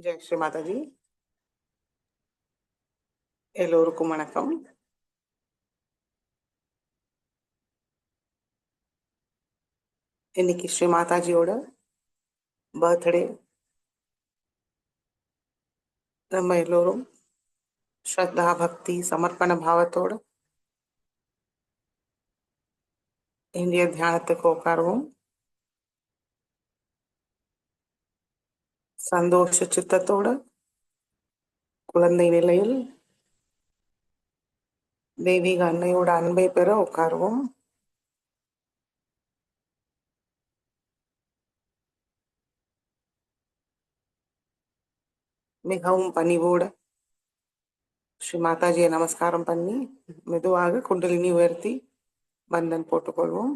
ஜெய் ஸ்ரீ மாதாஜி. எல்லோருக்கும் வணக்கம். இன்னைக்கு ஸ்ரீ மாதாஜியோட பர்த்டே. நம்ம எல்லோரும் ஸ்ரத்தா பக்தி சமர்ப்பண பாவத்தோட இந்திய தியானத்துக்கு உட்காருவோம். சந்தோஷ சித்தத்தோட குழந்தை நிலையில் தெய்வீக அன்னையோட அன்பை பெற உட்காருவோம். மிகவும் பணிவோட ஸ்ரீ மாதாஜியை நமஸ்காரம் பண்ணி மெதுவாக குண்டலினி உயர்த்தி பந்தன் போட்டுக்கொள்வோம்.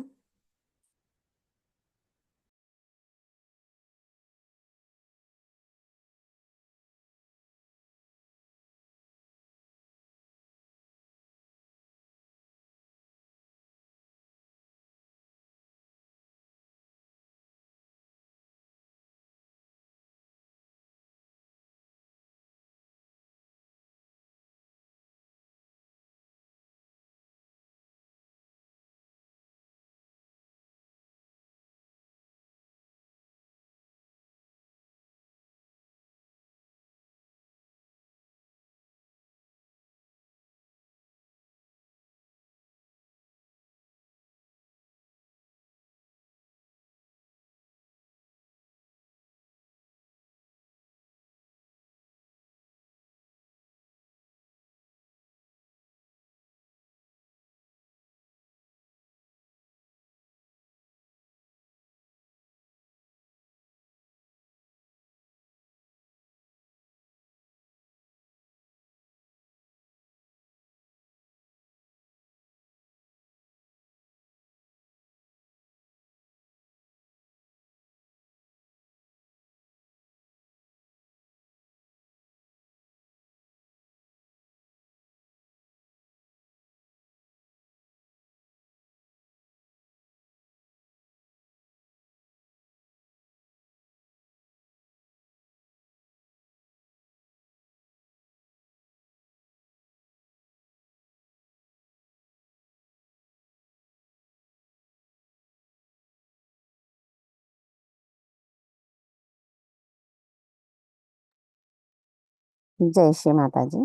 ஜெய் ஸ்ரீ மாதாஜி.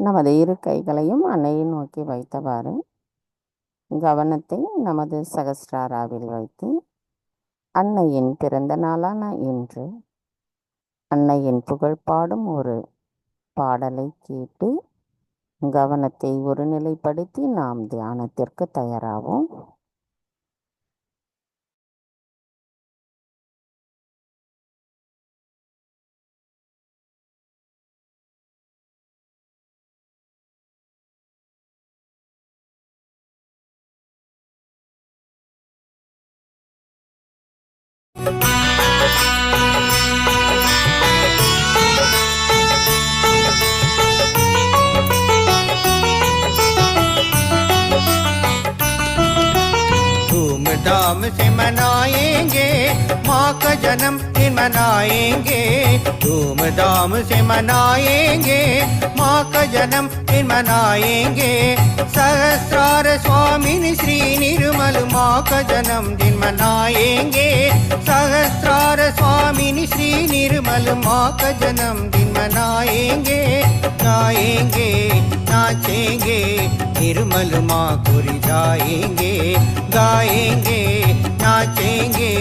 நமது இரு கைகளையும் அன்னையை நோக்கி வைத்தவாறு கவனத்தை நமது சகஸ்ராராவில் வைத்து அன்னையின் பிறந்த நாளான இன்று அன்னையின் புகழ் பாடும் ஒரு பாடலை கேட்டு கவனத்தை ஒருநிலைப்படுத்தி நாம் தியானத்திற்கு தயாராவோம். धूमधाम से मनाएंगे माँ का जन्म दिन मनाएंगे, धूमधाम से मनाएंगे माँ का जन्म दिन मनाएंगे। सहस्रार स्वामिनी श्री निर्मल माँ का जन्म दिन मनाएंगे, सहस्रार स्वामिनी श्री निर्मल माँ का जन्म दिन मनाएंगे। गाएंगे नाचेंगे निर्मल माँ को रिझाएंगे, गाएंगे नाचेंगे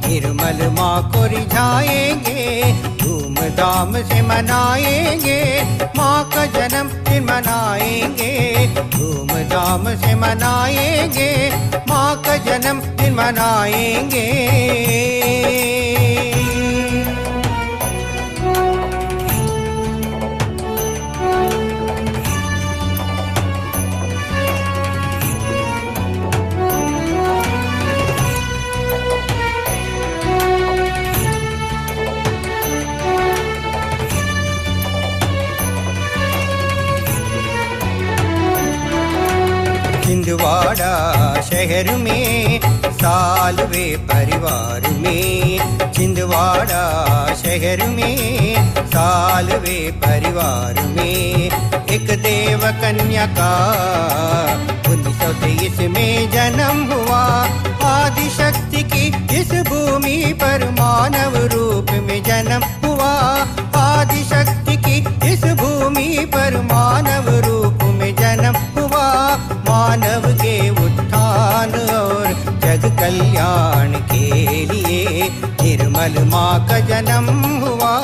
निर्मल माँ को रिझाएंगे। धूमधाम से मनाएंगे माँ का जन्म दिन मनाएंगे, धूमधाम से मनाएंगे माँ का जन्म दिन मनाएंगे। छिंदवाड़ा शहर में सालवे परिवार में छिंदवाड़ा शहर में सालवे परिवार में एक देव कन्या का 1923 में जन्म हुआ। आदिशक्ति की इस भूमि पर मानव रूप में जन्म हुआ। आदिशक्ति की इस भूमि पर मानव रूप में जन्म हुआ। मानव के उत्थान और जग कल्याण के लिए निर्मल माँ का जन्म हुआ।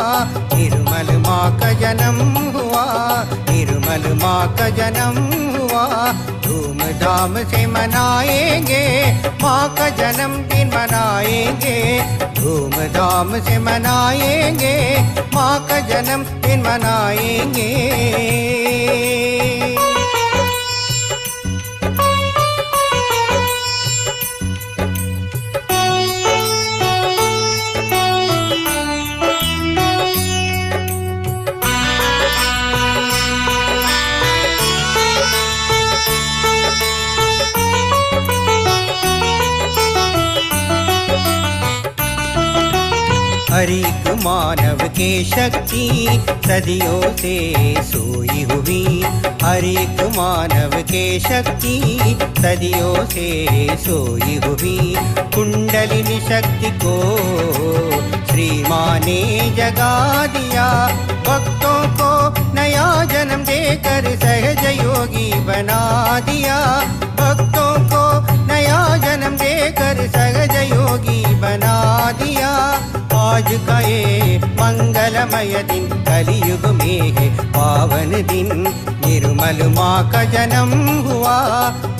निर्मल माँ का जन्म हुआ। निर्मल माँ का जन्म हुआ। धूमधाम से मनाएंगे माँ का जन्मदिन मनाएंगे। धूमधाम से मनाएंगे माँ का जन्मदिन मनाएंगे। हर एक मानव के शक्ति सदियों से सोई हुई। हर एक मानव के शक्ति सदियों से सोई हुई। कुंडलिनी शक्ति को श्री माँ ने जगा दिया। भक्तों को नया जन्म देकर सहज योगी बना दिया। भक्तों को नया जन्म देकर सहज योगी बना दिया। आज का ये मंगलमय दिन कलियुग में है पावन दिन। निर्मल माँ का जन्म हुआ।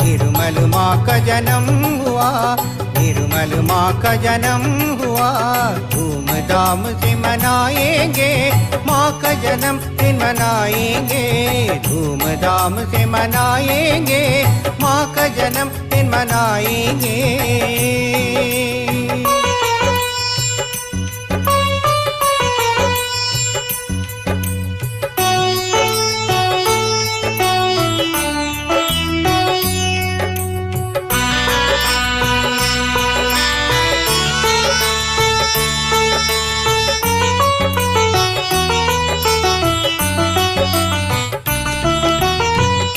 निर्मल माँ का जन्म हुआ। निर्मल माँ का जन्म हुआ। धूमधाम से मनाएंगे माँ का जन्मदिन मनाएंगे। धूमधाम से मनाएंगे माँ का जन्मदिन मनाएंगे।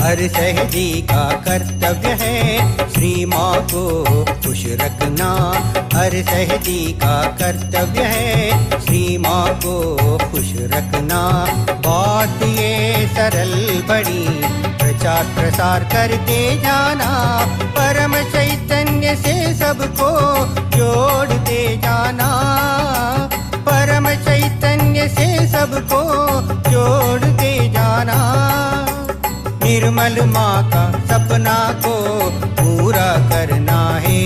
हर सहजी का कर्तव्य है श्री माँ को खुश रखना। हर सहजी का कर्तव्य है श्री माँ को खुश रखना। बात ये सरल बड़ी प्रचार प्रसार करते जाना। परम चैतन्य से सबको जोड़ते जाना। परम चैतन्य से सबको जोड़ते जाना। निर्मल माँ का सपना को पूरा करना है।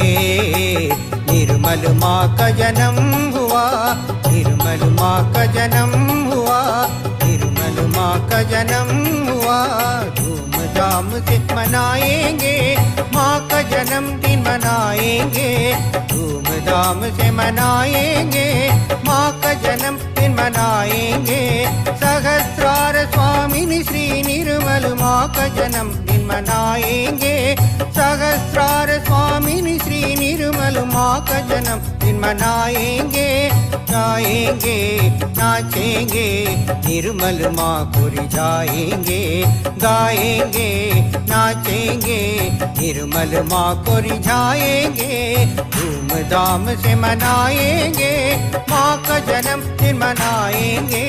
निर्मल माँ का जन्म हुआ। निर्मल माँ का जन्म हुआ। निर्मल माँ का जन्म हुआ। धूमधाम से मनाएंगे माँ का जन्मदिन मनाएंगे। धूमधाम से मनाएंगे माँ का जन्मदिन मनाएंगे। सहस्रार स्वामिनी श्री निर्मल माँ का जन्मदिन मनाएंगे। सहस्रार स्वामिनी श्री निर्मल माँ का जन्मदिन मनाएंगे। गाएंगे नाचेंगे निर्मल माँ को रिझाएंगे। गाएंगे नाचेंगे निर्मल माँ को रिझाएंगे। धूमधाम से मनाएंगे माँ का जन्मदिन मनाएंगे।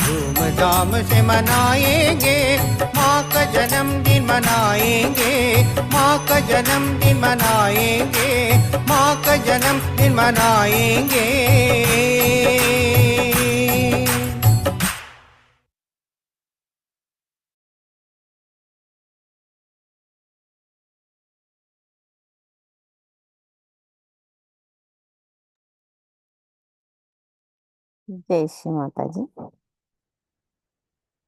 धूमधाम से मनाएंगे माँ का जन्मदिन मनाएंगे। माँ का जन्मदिन मनाएंगे। माँ का जन्मदिन मनाएंगे। ஜெய் ஸ்ரீ மாதாஜி.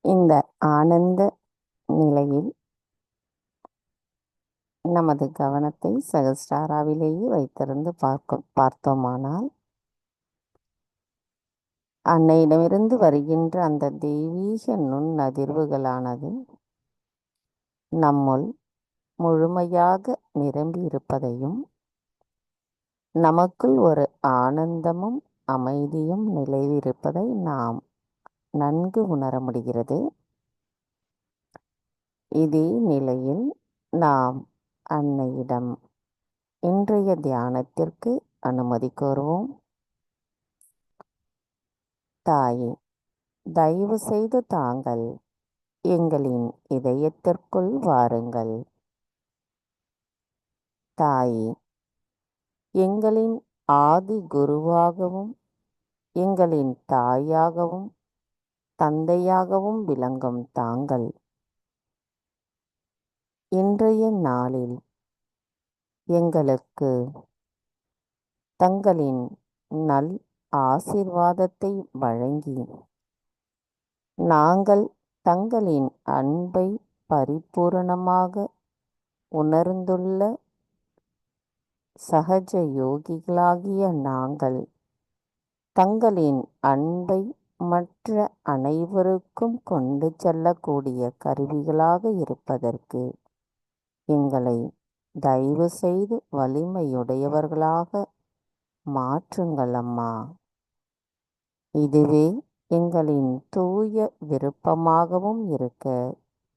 இந்த ஆனந்த நிலையில் நமது கவனத்தை சகஸ்ராராவிலேயே வைத்திருந்து பார்த்தோமானால் அன்னையிடமிருந்து வருகின்ற அந்த தெய்வீக நுண்ணதிர்வுகளானது நம்முள் முழுமையாக நிரம்பி இருப்பதையும் நமக்குள் ஒரு ஆனந்தமும் அமைதியும் நிலைவிருப்பதை நாம் நன்கு உணர முடிகிறது. இதே நிலையில் நாம் அன்னையிடம் இன்றைய தியானத்திற்கு அனுமதி கோருவோம். தாயே, தயவு செய்து தாங்கள் எங்களின் இதயத்திற்குள் வாருங்கள். தாயே, எங்களின் ஆதி குருவாகவும் எங்களின் தாயாகவும் தந்தையாகவும் விளங்கும் தாங்கள் இன்றைய நாளில் எங்களுக்கு தங்களின் நல் ஆசீர்வாதத்தை வழங்கி நாங்கள் தங்களின் அன்பை பரிபூரணமாக உணர்ந்துள்ள சகஜ யோகிகளாகிய நாங்கள் தங்களின் அன்பை மற்ற அனைவருக்கும் கொண்டு செல்லக்கூடிய கருவிகளாக இருப்பதற்கு எங்களை தயவு செய்து வலிமையுடையவர்களாக மாற்றுங்கள் அம்மா. இதுவே எங்களின் தூய விருப்பமாகவும் இருக்க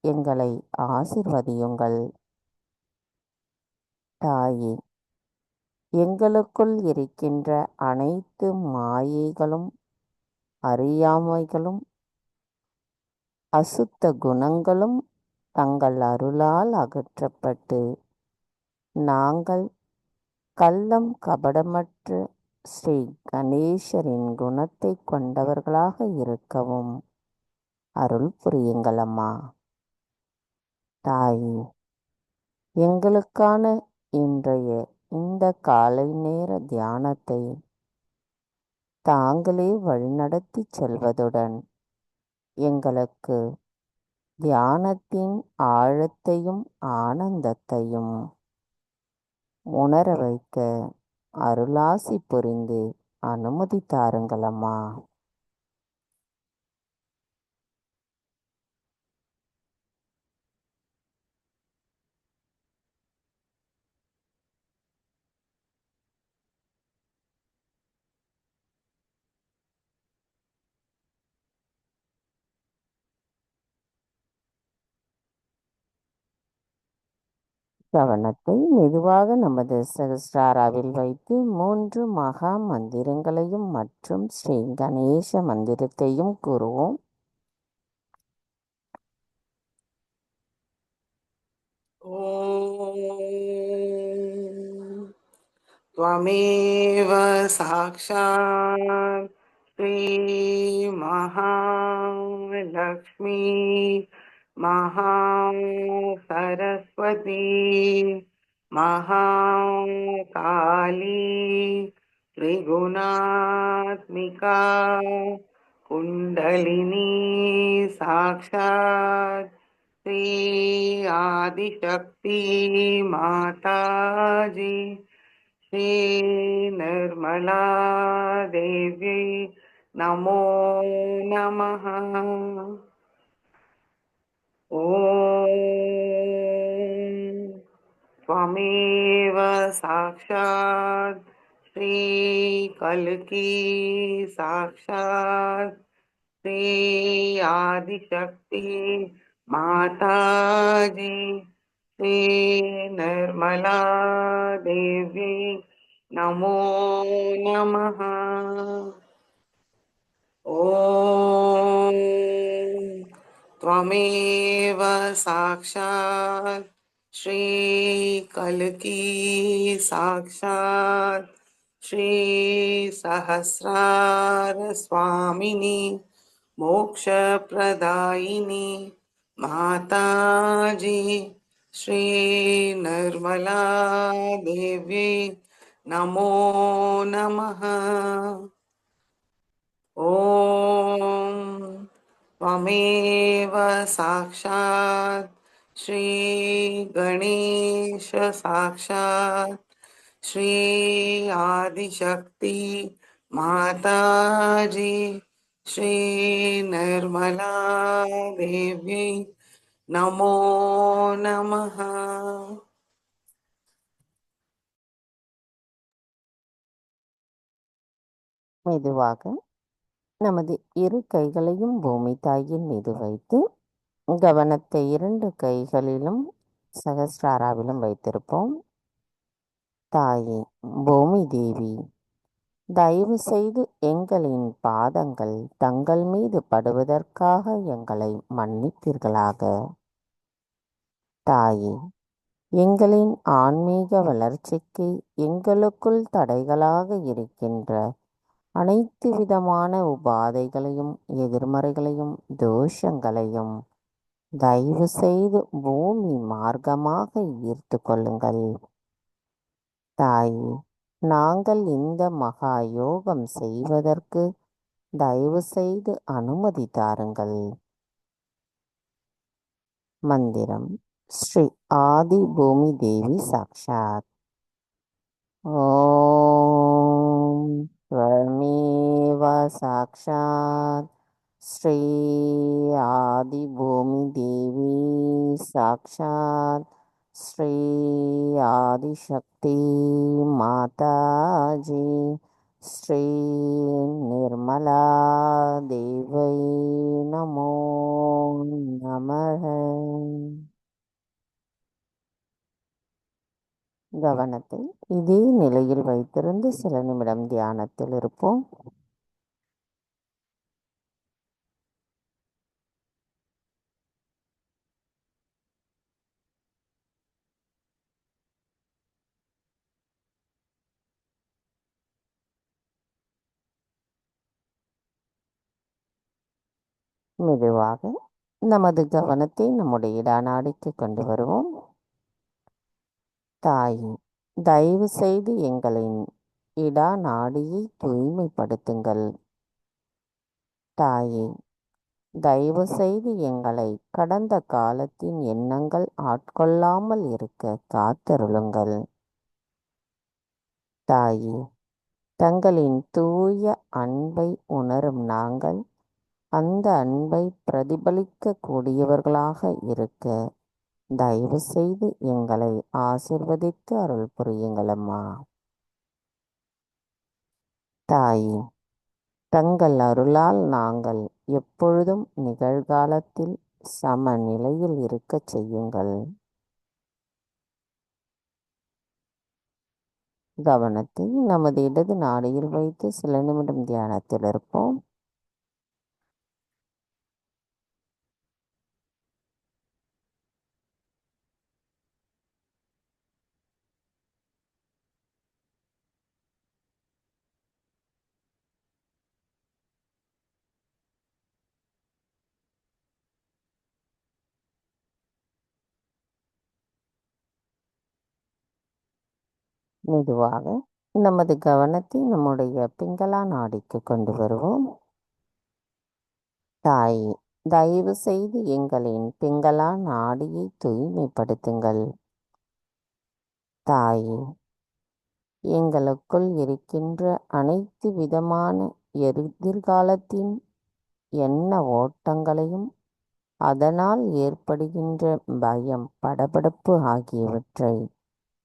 எங்களை ஆசிர்வதியுங்கள். தாயே, எங்களுக்குள் இருக்கின்ற அனைத்து மாயைகளும் அறியாமைகளும் அசுத்த குணங்களும் தங்கள் அருளால் அகற்றப்பட்டு நாங்கள் கள்ளம் கபடமற்ற ஸ்ரீ கணேசரின் குணத்தை கொண்டவர்களாக இருக்கவும் அருள் புரியுங்கள் அம்மா. தாயே, எங்களுக்கான இன்றைய இந்த காலை நேர தியானத்தை தாங்களே வழிநடத்தி செல்வதுடன் எங்களுக்கு தியானத்தின் ஆழத்தையும் ஆனந்தத்தையும் உணர வைக்க அருளாசி புரிந்து அனுமதி தாருங்களம்மா. கவனத்தை மெதுவாக நமது சகஸ்ராராவில் வைத்து 3 மகா மந்திரங்களையும் மற்றும் ஸ்ரீ கணேச மந்திரத்தையும் கூறுவோம். ஓம் त्वमेव साक्षात् श्री महालक्ष्मी महासरस्वती महाकाली त्रिगुणात्मिका कुण्डलिनी साक्षात् श्री आदिशक्ति माताजी श्री निर्मला देवी नमो नमः। ओम त्वमेव साक्षात् श्री कल्की साक्षात् श्री आदिशक्ति माताजी श्री निर्मला देवी नमो नमः। ओम त्वमेव साक्षात् श्री कल्की साक्षात् श्री सहस्रार स्वामिनी मोक्षप्रदायिनी माताजी श्री निर्मला देवी नमो नमः। ओम त्वमेव साक्षात् श्री गणेश साक्षात् श्री आदिशक्ति माताजी श्री निर्मला देवी नमो नमः। மெதுவாக நமது இரு கைகளையும் பூமி தாயின் மீது வைத்து கவனத்தை 2 கைகளிலும் சகஸ்ராராவிலும் வைத்திருப்போம். தாயே பூமி தேவி, தயவு செய்து எங்களின் பாதங்கள் தங்கள் மீது படுவதற்காக எங்களை மன்னிப்பீர்களாக. தாயே, எங்களின் ஆன்மீக வளர்ச்சிக்கு எங்களுக்குள் தடைகளாக இருக்கின்ற அனைத்து விதமான உபாதைகளையும் எதிர்மறைகளையும் தோஷங்களையும் தயவு செய்து பூமி மார்க்கமாக ஈர்த்து கொள்ளுங்கள். தாயே, நாங்கள் இந்த மகா யோகம் செய்வதற்கு தயவு செய்து அனுமதி தாருங்கள். மந்திரம் ஸ்ரீ ஆதி பூமி தேவி சாக்ஷாத். ஓம் ஸ்வமேவ சாக்ஷாத் ஸ்ரீ ஆதி பூமி தேவி சாக்ஷாத் ஸ்ரீ ஆதிசக்தி மாதாஜி ஸ்ரீ நிர்மலா தேவை நமோ நமः. கவனத்தை இதே நிலையில் வைத்திருந்து சில நிமிடம் தியானத்தில் இருப்போம். மெதுவாக நமது கவனத்தை நம்முடைய இடாநாடிக்கு கொண்டு வருவோம். தாயே, தயவு செய்து எங்களின் இடாநாடியை தூய்மைப்படுத்துங்கள். தாயே, தயவு செய்து எங்களை கடந்த காலத்தின் எண்ணங்கள் ஆட்கொள்ளாமல் இருக்க காத்தருளுங்கள். தாயே, தங்களின் தூய அன்பை உணரும் நாங்கள் அந்த அன்பை பிரதிபலிக்க கூடியவர்களாக இருக்க தயவு செய்து எங்களை ஆசிர்வதித்து அருள் புரியுங்களம்மா. தாயே, தங்கள் அருளால் நாங்கள் எப்பொழுதும் நிகழ்காலத்தில் சமநிலையில் இருக்கச் செய்யுங்கள். கவனத்தை நமது இடது நாடியில் வைத்து சில நிமிடம் தியானத்தில் இருப்போம். மெதுவாக நமது கவனத்தை நம்முடைய பிங்களா நாடிக்கு கொண்டு வருவோம். தாயே, தயவு செய்து எங்களின் பிங்களா நாடியை தூய்மைப்படுத்துங்கள். தாயே, எங்களுக்குள் இருக்கின்ற அனைத்து விதமான எதிர்காலத்தின் எண்ண ஓட்டங்களையும் அதனால் ஏற்படுகின்ற பயம், படபடப்பு ஆகியவற்றை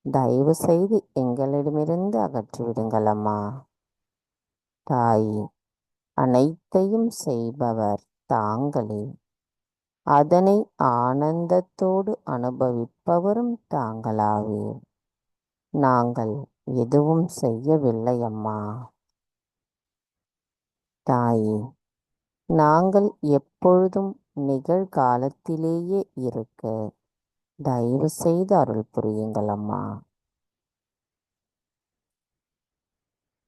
தயவு செய்து எங்களிடமிருந்து அகற்றிவிடுங்கள் அம்மா. தாயே, அனைத்தையும் செய்பவர் தாங்களே, அதனை ஆனந்தத்தோடு அனுபவிப்பவரும் தாங்களாவே. நாங்கள் எதுவும் செய்யவில்லை அம்மா. தாயே, நாங்கள் எப்பொழுதும் நிகழ்காலத்திலேயே இருக்க தயவு செய்து அருள் புரியுங்கள் அம்மா.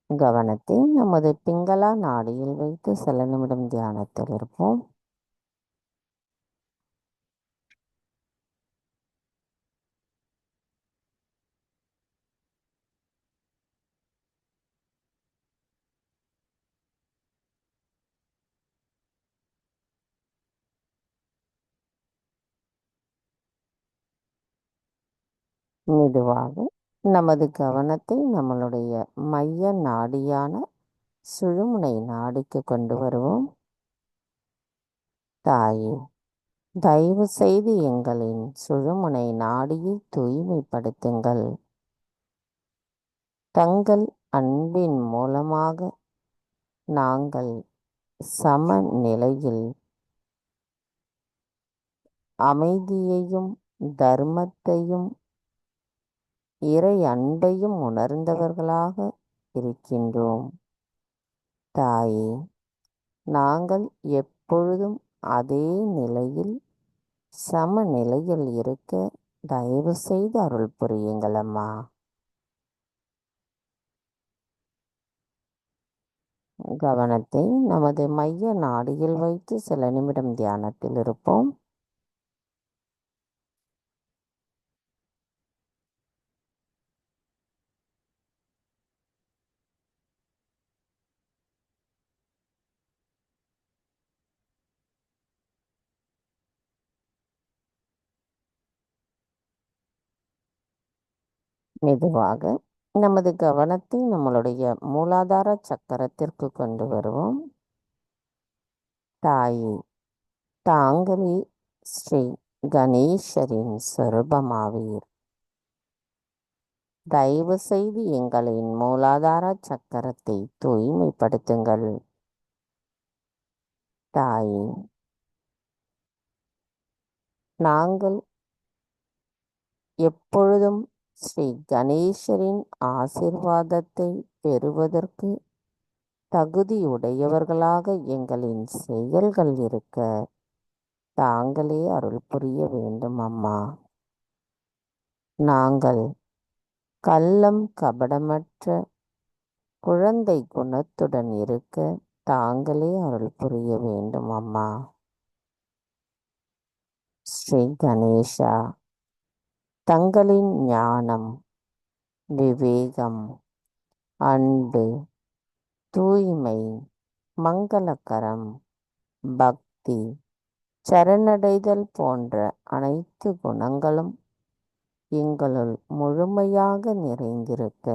கவனத்தை நமது பிங்களா நாடியில் வைத்து சில நிமிடம் தியானத்தில் இருப்போம். மெதுவாக நமது கவனத்தை நம்மளுடைய மைய நாடியான சுழுமுனை நாடிக்கு கொண்டு வருவோம். தாயே, தயவு செய்து எங்களின் சுழுமுனை நாடியை தூய்மைப்படுத்துங்கள். தங்கள் அன்பின் மூலமாக நாங்கள் சமநிலையில் அமைதியையும் தர்மத்தையும் இறை அன்பையும் உணர்ந்தவர்களாக இருக்கின்றோம். தாயே, நாங்கள் எப்பொழுதும் அதே நிலையில் சமநிலையில் இருக்க தயவு செய்து அருள் புரியுங்கள் அம்மா. கவனத்தை நமது மைய நாடியில் வைத்து சில நிமிடம் தியானத்தில் இருப்போம். மெதுவாக நமது கவனத்தை நம்மளுடைய மூலாதார சக்கரத்திற்கு கொண்டு வருவோம். தாயே, தாங்களே ஸ்ரீ கணேசரின் சொரூபமாவீர். தயவு செய்து எங்களின் மூலாதார சக்கரத்தை தூய்மைப்படுத்துங்கள். தாயே, நாங்கள் எப்பொழுதும் ஸ்ரீ கணேசரின் ஆசிர்வாதத்தை பெறுவதற்கு தகுதியுடையவர்களாக எங்களின் செயல்கள் இருக்க தாங்களே அருள் புரிய வேண்டும் அம்மா. நாங்கள் கள்ளம் கபடமற்ற குழந்தை குணத்துடன் இருக்க தாங்களே அருள் புரிய வேண்டும் அம்மா. ஸ்ரீ கணேசா, தங்களின் ஞானம், விவேகம், அன்பு, தூய்மை, மங்களகரம், பக்தி, சரணடைதல் போன்ற அனைத்து குணங்களும் எங்களுள் முழுமையாக நிறைந்திருக்க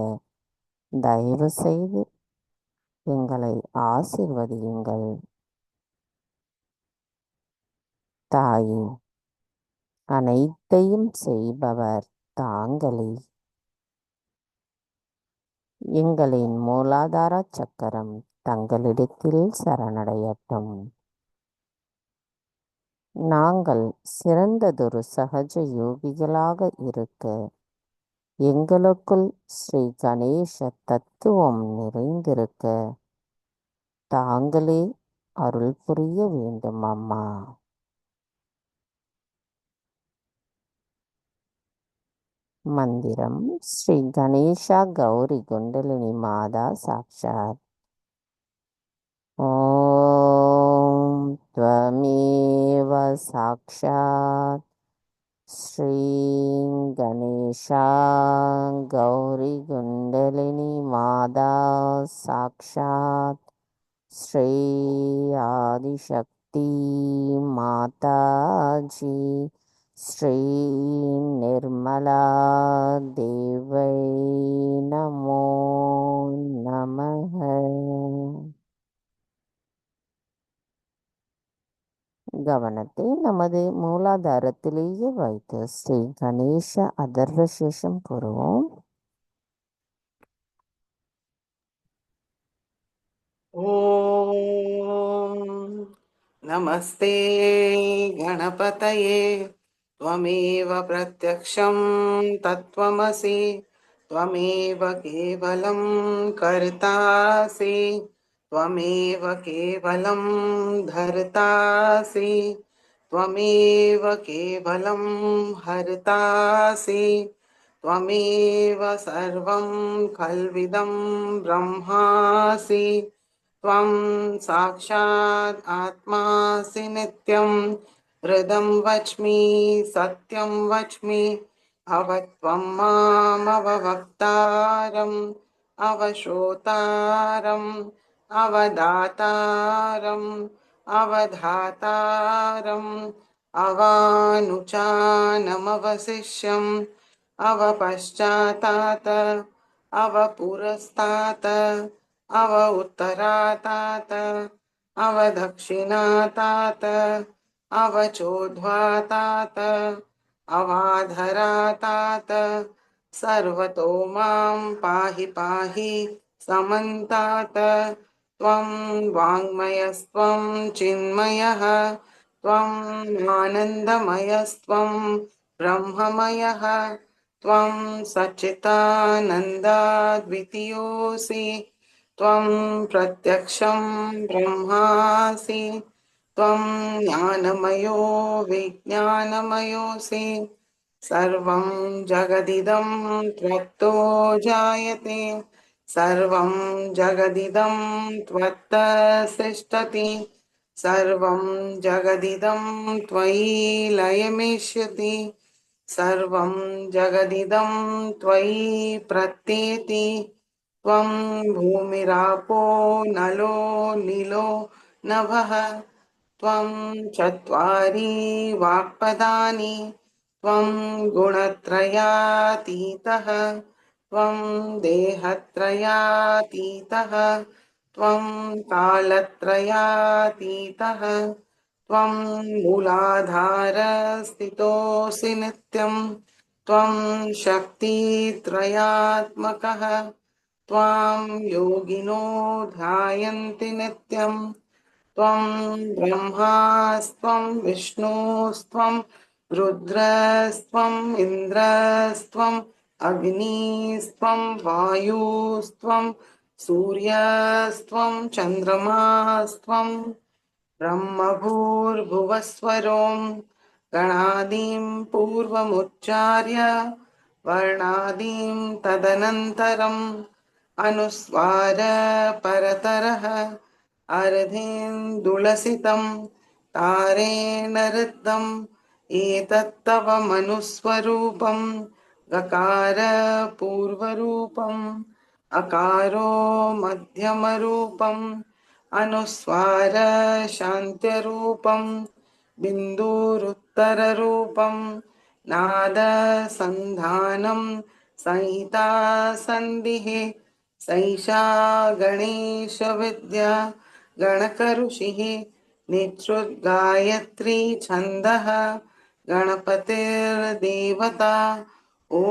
தயவு செய்து எங்களை ஆசிர்வதியுங்கள். தாயே, அனைத்தையும் செய்பவர் தாங்களே. எங்களின் மூலாதார சக்கரம் தங்களிடத்தில் சரணடையட்டும். நாங்கள் சிறந்ததொரு சகஜ யோகிகளாக இருக்க எங்களுக்குள் ஸ்ரீ கணேச தத்துவம் நிறைந்திருக்க தாங்களே அருள் புரிய வேண்டும் அம்மா. மந்திரம் ஸ்ரீ கணேசா கௌரி குண்டலினி மாதா சாட்சாத். ஓம் த்வமேவ சாக்ஷாத் ஸ்ரீ கணேசா கௌரி குண்டலினி மாதா சாக்ஷாத் ஸ்ரீ ஆதிசக்தி மாதாஜி ஸ்ரீ நிர்மலா தேவை நமோ நமः. கவனத்தை நமது மூலாதாரத்திலேயே வைத்து ஸ்ரீ கணேச அதர்வசேஷம் கூறுவோம். ॐ नमस्ते गणपतये त्वमेव प्रत्यक्षं तत्त्वमसि त्वमेव केवलं कर्तासि त्वमेव केवलं धर्तासि त्वमेव केवलं हर्तासि त्वमेव सर्वं खल्विदं ब्रह्मासि त्वं साक्षात् आत्मासि नित्यं हृदं वच्मि सत्यं वच्मि भवत्वं मामवक्तारम् अवश्रोतारम् अवदातारम् अवधातारम् अवानुचानमवशिष्यम् अवपश्चातात अवपुरस्तात् अव उत्तरातात अवदक्षिणातात अवचोद्ध्वातात अवाधरातात सर्वतो मां पाहि पाहि समन्तात् त्वं वाङ्मयस्त्वं चिन्मयः त्वम् आनन्दमयस्त्वं ब्रह्ममयः त्वं सच्चिदानन्दाद्वितीयोऽसि त्वं प्रत्यक्षं ब्रह्मासि त्वं ज्ञानमयो विज्ञानमयोऽसि सर्वं जगदिदं त्वत्तो जायते सर्वं जगदिदं त्वत्तः सृष्टति सर्वं जगदिदं त्वयि लयमेष्यति सर्वं जगदिदं त्वयि प्रत्येति त्वं भूमिरापो नलो नीलो नभः त्वं चत्वारि वाक्पदानि त्वं गुणत्रयातीतः त्वं देहत्रयातीतः त्वं कालत्रयातीतः त्वं मूलाधारस्थितोऽसि नित्यं त्वं शक्तित्रयात्मकः त्वां योगिनो ध्यायन्ति नित्यं त्वं ब्रह्मास्त्वं विष्णुस्त्वं रुद्रस्त्वम् इन्द्रस्त्वम् अग्निस्त्वं वायुस्त्वं सूर्यस्त्वं चन्द्रमास्त्वं ब्रह्मभूर्भुवस्वरों गणादीं पूर्वमुच्चार्य वर्णादीं तदनन्तरम् अनुस्वार परतरः अर्धेन्दुलसितं तारेण ऋद्धम् एतत्तव मनुस्वरूपं गकार पूर्वरूपम् अकारो मध्यमरूपम् अनुस्वार शान्त्यरूपं बिन्दुरुत्तररूपं नादसन्धानं संहिता सन्धिः सैषा गणेशविद्या गणकऋषिः निःसृद्गायत्री छन्दः गणपतिर्देवता ॐ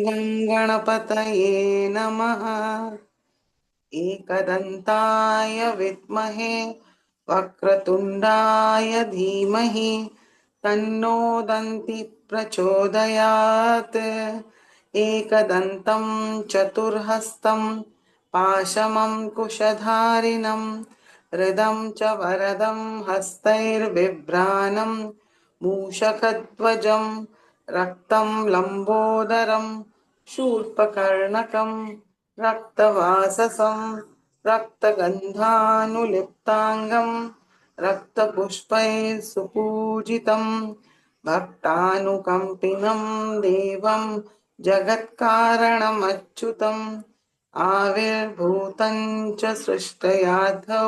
गं गणपतये नमः एकदन्ताय विद्महे वक्रतुण्डाय धीमहि तन्नो दन्ति प्रचोदयात् एकदन्तं चतुर्हस्तं पाशमङ्कुशधारिणं हृदं च वरदं हस्तैर्बिभ्राणं मूषकध्वजं रक्तं लम्बोदरं शूर्पकर्णकं रक्तवाससं रक्तगन्धानुलिप्ताङ्गं रक्तपुष्पैः सुपूजितं भक्तानुकम्पिनं देवं जगत्कारणमच्युतम् आविर्भूतं च सृष्टयाधौ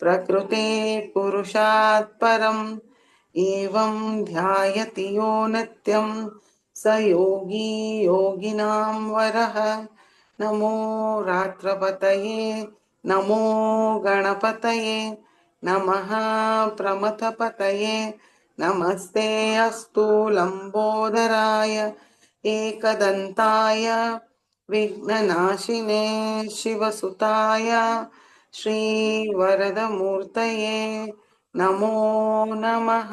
प्रकृते पुरुषात् परम् एवं ध्यायति यो नित्यं स योगी योगिनां वरः नमो रात्रपतये नमो गणपतये नमः प्रमथपतये नमस्ते अस्तु लम्बोदराय एकदन्ताय विघ्ननाशिने शिवसुताय श्रीवरदमूर्तये नमो नमः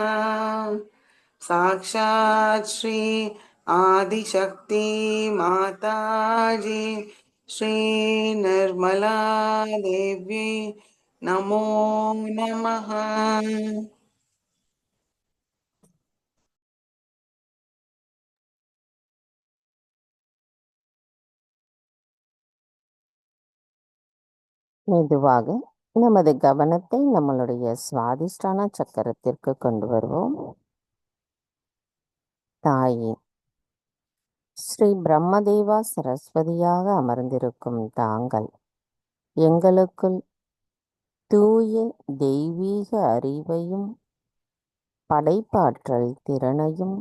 साक्षात् श्री आदिशक्ति माताजी श्री निर्मला देवी नमो नमः மெதுவாக நமது கவனத்தை நம்மளுடைய சுவாதிஷ்டான சக்கரத்திற்கு கொண்டு வருவோம். தாயே, ஸ்ரீ பிரம்மதேவா சரஸ்வதியாக அமர்ந்திருக்கும் தாங்கள் எங்களுக்குள் தூய தெய்வீக அறிவையும் படைப்பாற்றல் திறனையும்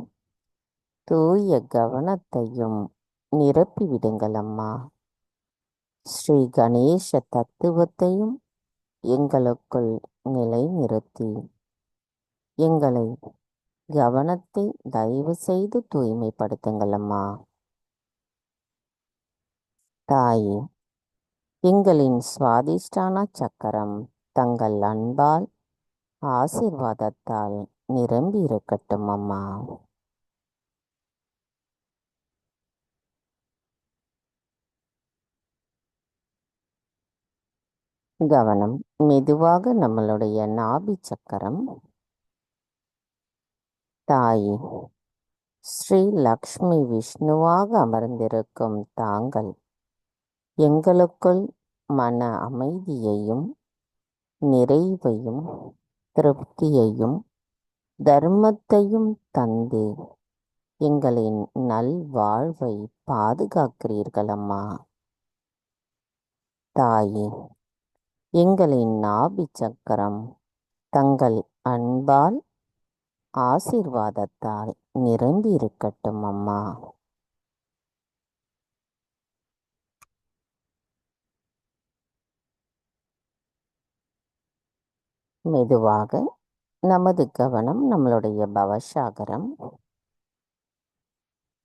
தூய கவனத்தையும் நிரப்பிவிடுங்கள் அம்மா. ஸ்ரீ கணேச தத்துவத்தையும் எங்களுக்குள் நிலைநிறுத்தி எங்களை கவனத்தை தயவு செய்து தூய்மைப்படுத்துங்கள் அம்மா. தாயே, எங்களின் சுவாதிஷ்டான சக்கரம் தங்கள் அன்பால் ஆசீர்வாதத்தால் நிரம்பி இருக்கட்டும் அம்மா. கவனம் மெதுவாக நம்மளுடைய நாபி சக்கரம். தாய் ஸ்ரீ லக்ஷ்மி விஷ்ணுவாக அமர்ந்திருக்கும் தாங்கள் எங்களுக்குள் மன அமைதியையும் நிறைவையும் திருப்தியையும் தர்மத்தையும் தந்து எங்களின் நல்வாழ்வை பாதுகாக்கிறீர்கள் அம்மா. தாயே, எங்களின் நாபி சக்கரம் தங்கள் அன்பால் ஆசீர்வாதத்தால் நிரம்பி இருக்கட்டும் அம்மா. மெதுவாக நமது கவனம் நம்மளுடைய பவசாகரம்.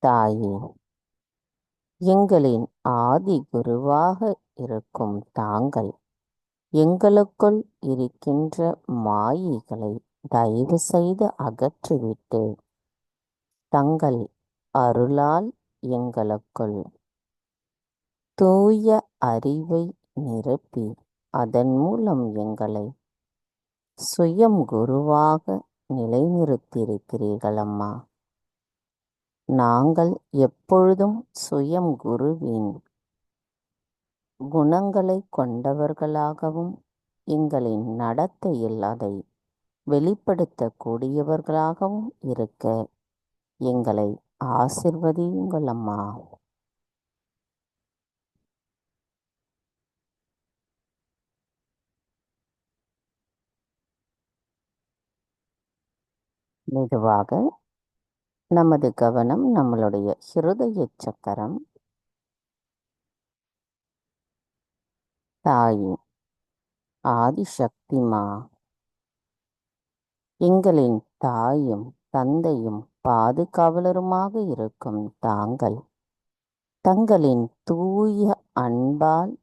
தாயே, எங்களின் ஆதி குருவாக இருக்கும் தாங்கள் எங்களுக்குள் இருக்கின்ற மாயைகளை தயவு செய்து அகற்றிவிட்டு தங்கள் அருளால் எங்களுக்குள் தூய அறிவை நிரப்பி அதன் மூலம் எங்களை சுயம் குருவாக நிலைநிறுத்தியிருக்கிறீர்கள் அம்மா. நாங்கள் எப்பொழுதும் சுயம் குருவின் குணங்களை கொண்டவர்களாகவும் எங்களின் நடத்தையில் அதை வெளிப்படுத்தக்கூடியவர்களாகவும் இருக்க எங்களை ஆசிர்வதியுங்கள் அம்மா. மெதுவாக நமது கவனம் நம்மளுடைய ஹிருதய சக்கரம். தாயே, ஆதிசக்திமா, எங்களின் தாயும் தந்தையும் பாதுகாவலருமாக இருக்கும் தாங்கள் தங்களின் தூய அன்பால்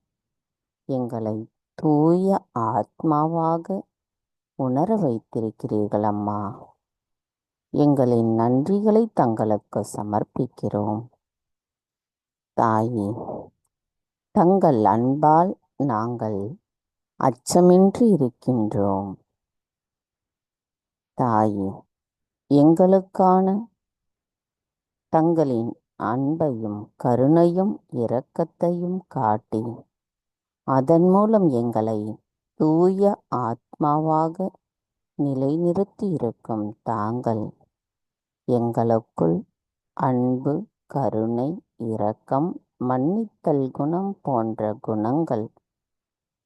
எங்களை தூய ஆத்மாவாக உணர வைத்திருக்கிறீர்கள் அம்மா. எங்களின் நன்றிகளை தங்களுக்கு சமர்ப்பிக்கிறோம். தாயே, தங்கள் அன்பால் நாங்கள் அச்சமின்றி இருக்கின்றோம். தாயே, எங்களுக்கான தங்களின் அன்பையும் கருணையும் இரக்கத்தையும் காட்டி அதன் மூலம் எங்களை தூய ஆத்மாவாக நிலைநிறுத்தி இருக்கும் தாங்கள் எங்களுக்குள் அன்பு, கருணை, இரக்கம், மன்னித்தல் குணம் போன்ற குணங்கள்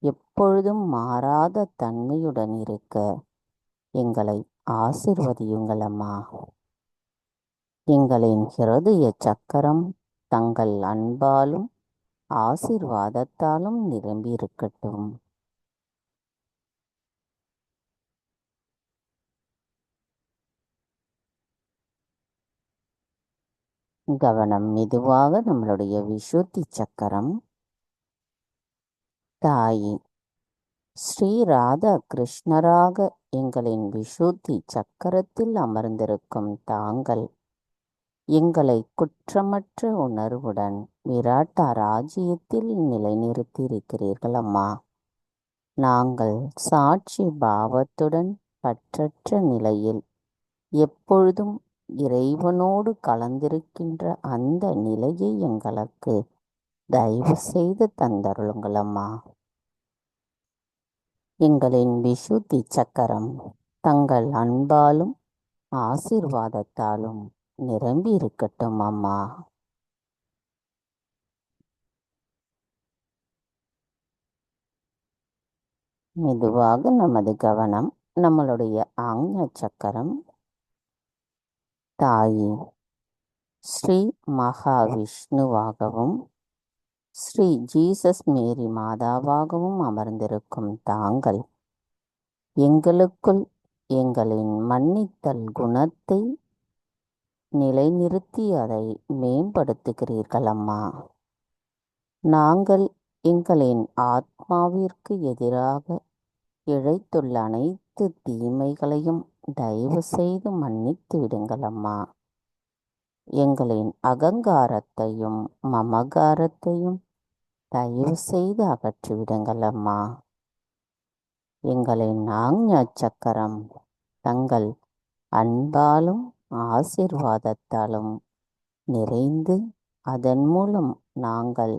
எப்பொழுதும் மாறாத தன்மையுடன் இருக்க எங்களை ஆசிர்வதியுங்கள் அம்மா. எங்களின் ஹிருதய சக்கரம் தங்கள் அன்பாலும் ஆசீர்வாதத்தாலும் நிரம்பி இருக்கட்டும். கவனம் மெதுவாக நம்மளுடைய விசுத்தி சக்கரம். தாயே, ஸ்ரீ ராதா கிருஷ்ணராக எங்களின் விசுத்தி சக்கரத்தில் அமர்ந்திருக்கும் தாங்கள் எங்களை குற்றமற்ற உணர்வுடன் விராட்டா ராஜ்யத்தில் நிலைநிறுத்தியிருக்கிறீர்கள் அம்மா. நாங்கள் சாட்சி பாவத்துடன் பற்றற்ற நிலையில் எப்பொழுதும் இறைவனோடு கலந்திருக்கின்ற அந்த நிலையை எங்களுக்கு தயவு செய்து தந்தருளுங்கள் அம்மா. எங்களின் விசுத்தி சக்கரம் தங்கள் அன்பாலும் ஆசீர்வாதத்தாலும் நிரம்பி இருக்கட்டும் அம்மா. மெதுவாக நமது கவனம் நம்மளுடைய ஆக்ஞா சக்கரம். தாயே, ஸ்ரீ மகாவிஷ்ணுவாகவும் ஸ்ரீ ஜீசஸ் மேரி மாதாவாகவும் அமர்ந்திருக்கும் தாங்கள் எங்களுக்குள் எங்களின் மன்னித்தல் குணத்தை நிலைநிறுத்தி அதை மேம்படுத்துகிறீர்கள் அம்மா. நாங்கள் எங்களின் ஆத்மாவிற்கு எதிராக இழைத்துள்ள அனைத்து தீமைகளையும் தயவு செய்து மன்னித்து விடுங்கள் அம்மா. எங்களின் அகங்காரத்தையும் மமகாரத்தையும் தயவு செய்து அகற்றிவிடுங்கள் அம்மா. எங்களின் ஆஞ்ஞா சக்கரம் தங்கள் அன்பாலும் ஆசீர்வாதத்தாலும் நிறைந்து அதன் மூலம் நாங்கள்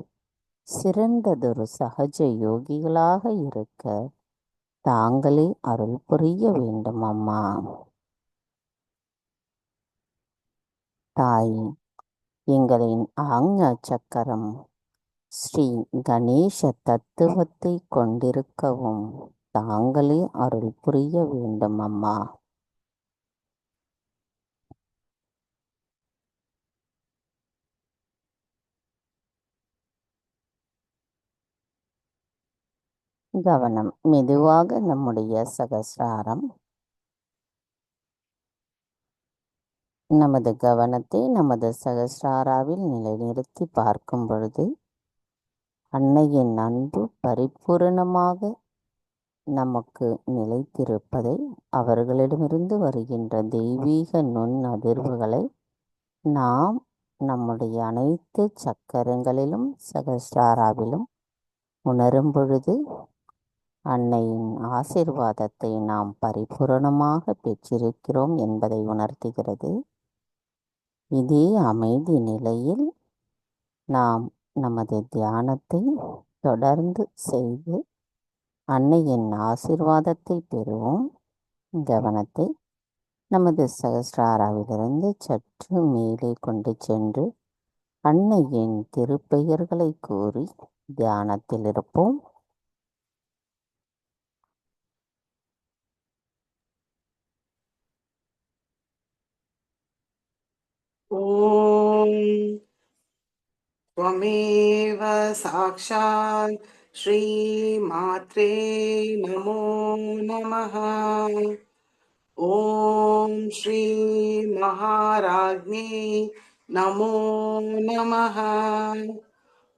சிறந்ததொரு சகஜ யோகிகளாக இருக்க தாங்களே அருள் புரிய வேண்டும் அம்மா. தாய், எங்களின் ஆஞ்ஞா சக்கரம் ஸ்ரீ கணேச தத்துவத்தை கொண்டிருக்கவும் தாங்களே அருள் புரிய வேண்டும் அம்மா. கவனம் மெதுவாக நம்முடைய சகஸ்ராரம். நமது கவனத்தை நமது சகஸ்ராராவில் நிலைநிறுத்தி பார்க்கும் பொழுது அன்னையின் அன்பு பரிபூரணமாக நமக்கு நிலைத்திருப்பதை, அவர்களிடமிருந்து வருகின்ற தெய்வீக நுண் அதிர்வுகளை நாம் நம்முடைய அனைத்து சக்கரங்களிலும் சகஸ்ராராவிலும் உணரும் பொழுது அன்னையின் ஆசீர்வாதத்தை நாம் பரிபூரணமாக பெற்றிருக்கிறோம் என்பதை உணர்த்துகிறது. இதே அமைதி நிலையில் நாம் நமது தியானத்தை தொடர்ந்து செய்து அன்னையின் ஆசீர்வாதத்தை பெறுவோம். கவனத்தை நமது சகஸ்ராராவிலிருந்து சற்று மேலே கொண்டு சென்று அன்னையின் திருப்பெயர்களை கூறி தியானத்தில் இருப்போம். ஓம் त्वमेव साक्षात् श्री मात्रे नमो नमः। ॐ श्री महाराज्ञे नमो नमः।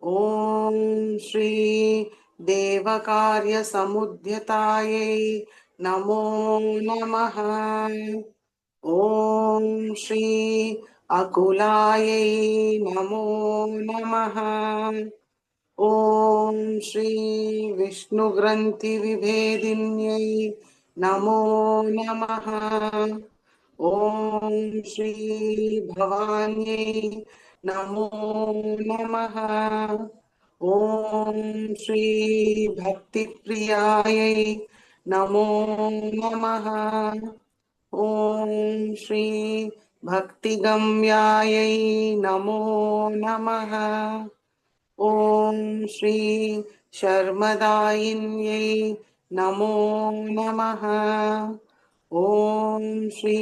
ॐ श्री देवकार्यसमुद्यतायै नमो नमः। ॐ श्री अकुलायै नमो नमः। ॐ श्री विष्णुग्रन्थिविभेदिन्यै नमो नमः। ॐ श्री भवान्यै नमो नमः। ॐ श्री भक्तिप्रियायै नमो नमः। ॐ श्री भक्तिगम्यायै नमो नमः। ॐ श्री शर्मदायिन्यै नमो नमः। ॐ श्री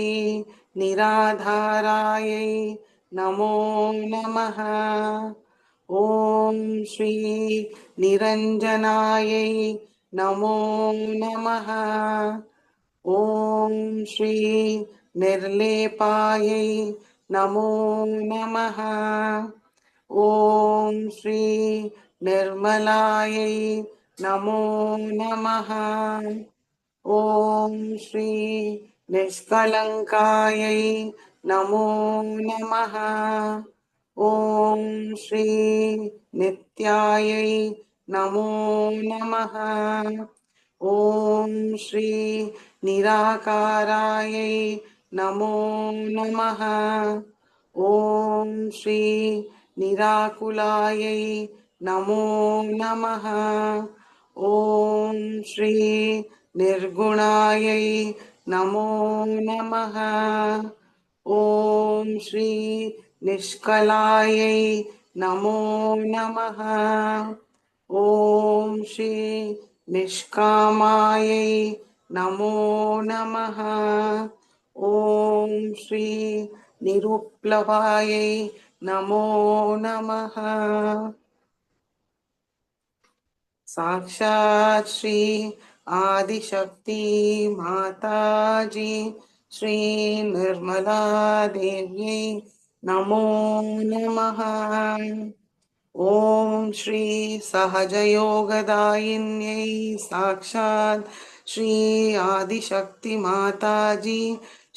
निराधारायै नमो नमः। ॐ श्री निरञ्जनायै नमो नमः। ॐ श्री निर्लेपायै नमो नमः। ॐ श्री निर्मलायै नमो नमः। ॐ श्री निष्कलङ्कायै नमो नमः। ॐ श्री नित्यायै नमो नमः। ॐ श्री निराकारायै नमो नमः। ॐ श्री निराकुलायै नमो नमः। ॐ श्री निर्गुणायै नमो नमः। ॐ श्री निष्कलायै नमो नमः। ॐ श्री निष्कामायै नमो नमः। ॐ श्री निरुप्लवायै नमो नमः। साक्षात् श्री आदिशक्ति माताजी श्री निर्मला देव्यै नमो नमः। ॐ श्री सहजयोगदायिन्यै साक्षात् श्री आदिशक्तिमाताजी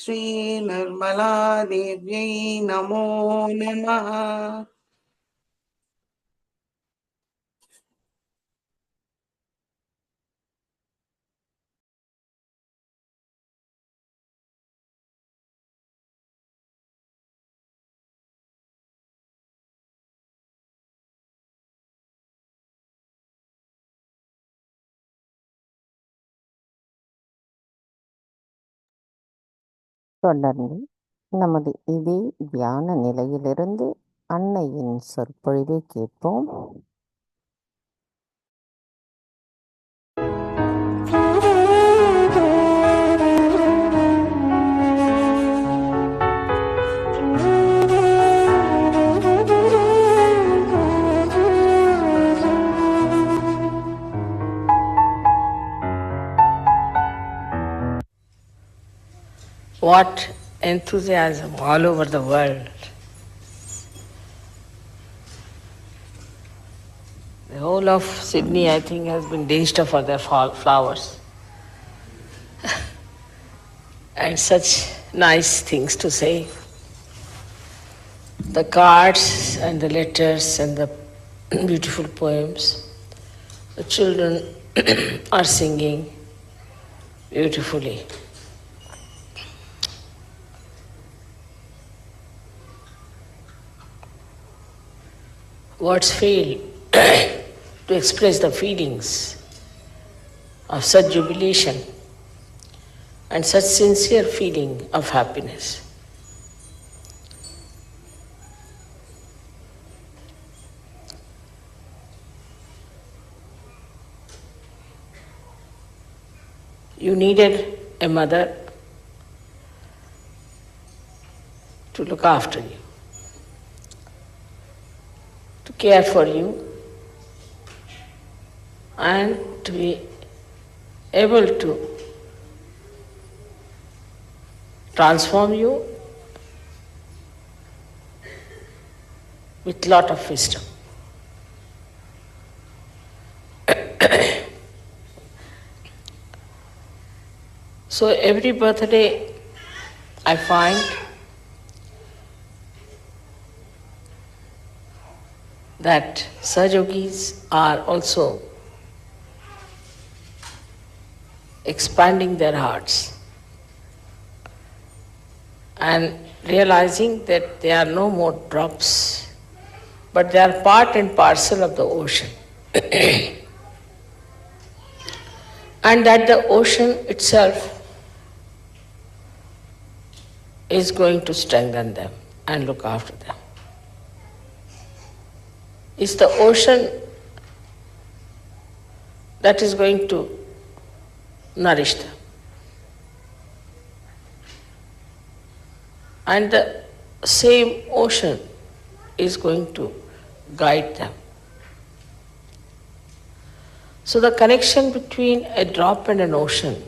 श्री निर्मला देव्यै नमो नमः। தொடர்ந்து நமது இதே தியான நிலையிலிருந்து அன்னையின் சொற்பொழிவை கேட்போம். What enthusiasm all over the world. The whole of Sydney, I think, has been dinged up for their flowers. And such nice things to say. The cards and the letters and the beautiful poems. The children are singing beautifully. Words fail to express the feelings of such jubilation and such sincere feeling of happiness. You needed a mother to look after you, to care for you, and to be able to transform you with lot of wisdom. So every birthday I find that Sahajogis are also expanding their hearts and realizing that they are no more drops, but they are part and parcel of the ocean. And that the ocean itself is going to strengthen them and look after them. It's the ocean that is going to nourish them. And the same ocean is going to guide them. So the connection between a drop and an ocean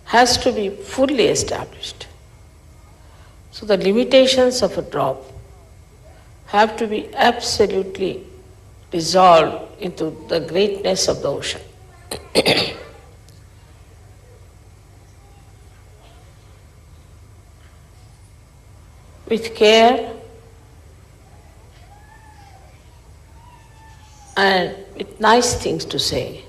has to be fully established. So the limitations of a drop have to be absolutely dissolved into the greatness of the ocean. With care and with nice things to say,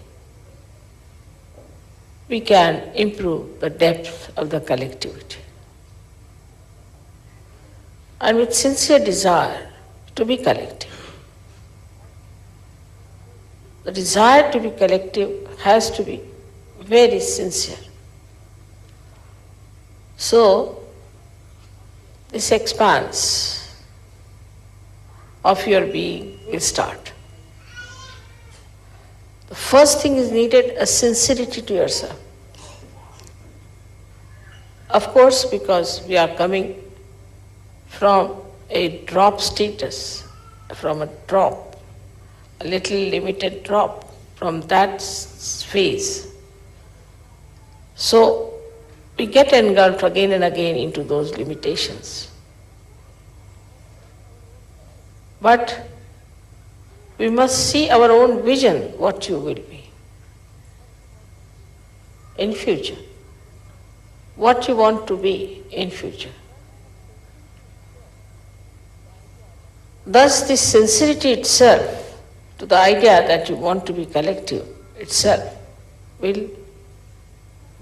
we can improve the depth of the collectivity. And with sincere desire to be collective. The desire to be collective has to be very sincere. So, this expanse of your being will start. The first thing is needed a sincerity to yourself. Of course, because we are coming from a drop status, from a drop, a little limited drop, from that phase. So we get engulfed again and again into those limitations. But we must see our own vision, what you will be in future, what you want to be in future. Thus this sincerity itself to the idea that you want to be collective itself will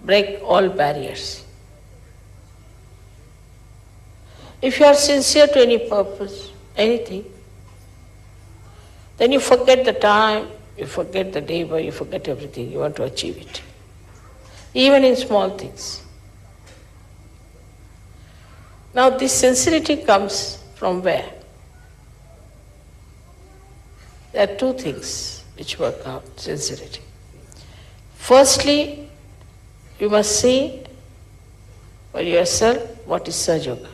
break all barriers. If you are sincere to any purpose, anything, then you forget the time, you forget the labor, you forget everything, you want to achieve it. Even in small things. Now this sincerity comes from where? There are two things which work out sincerity. Firstly, you must see for yourself what is Sahaja Yoga,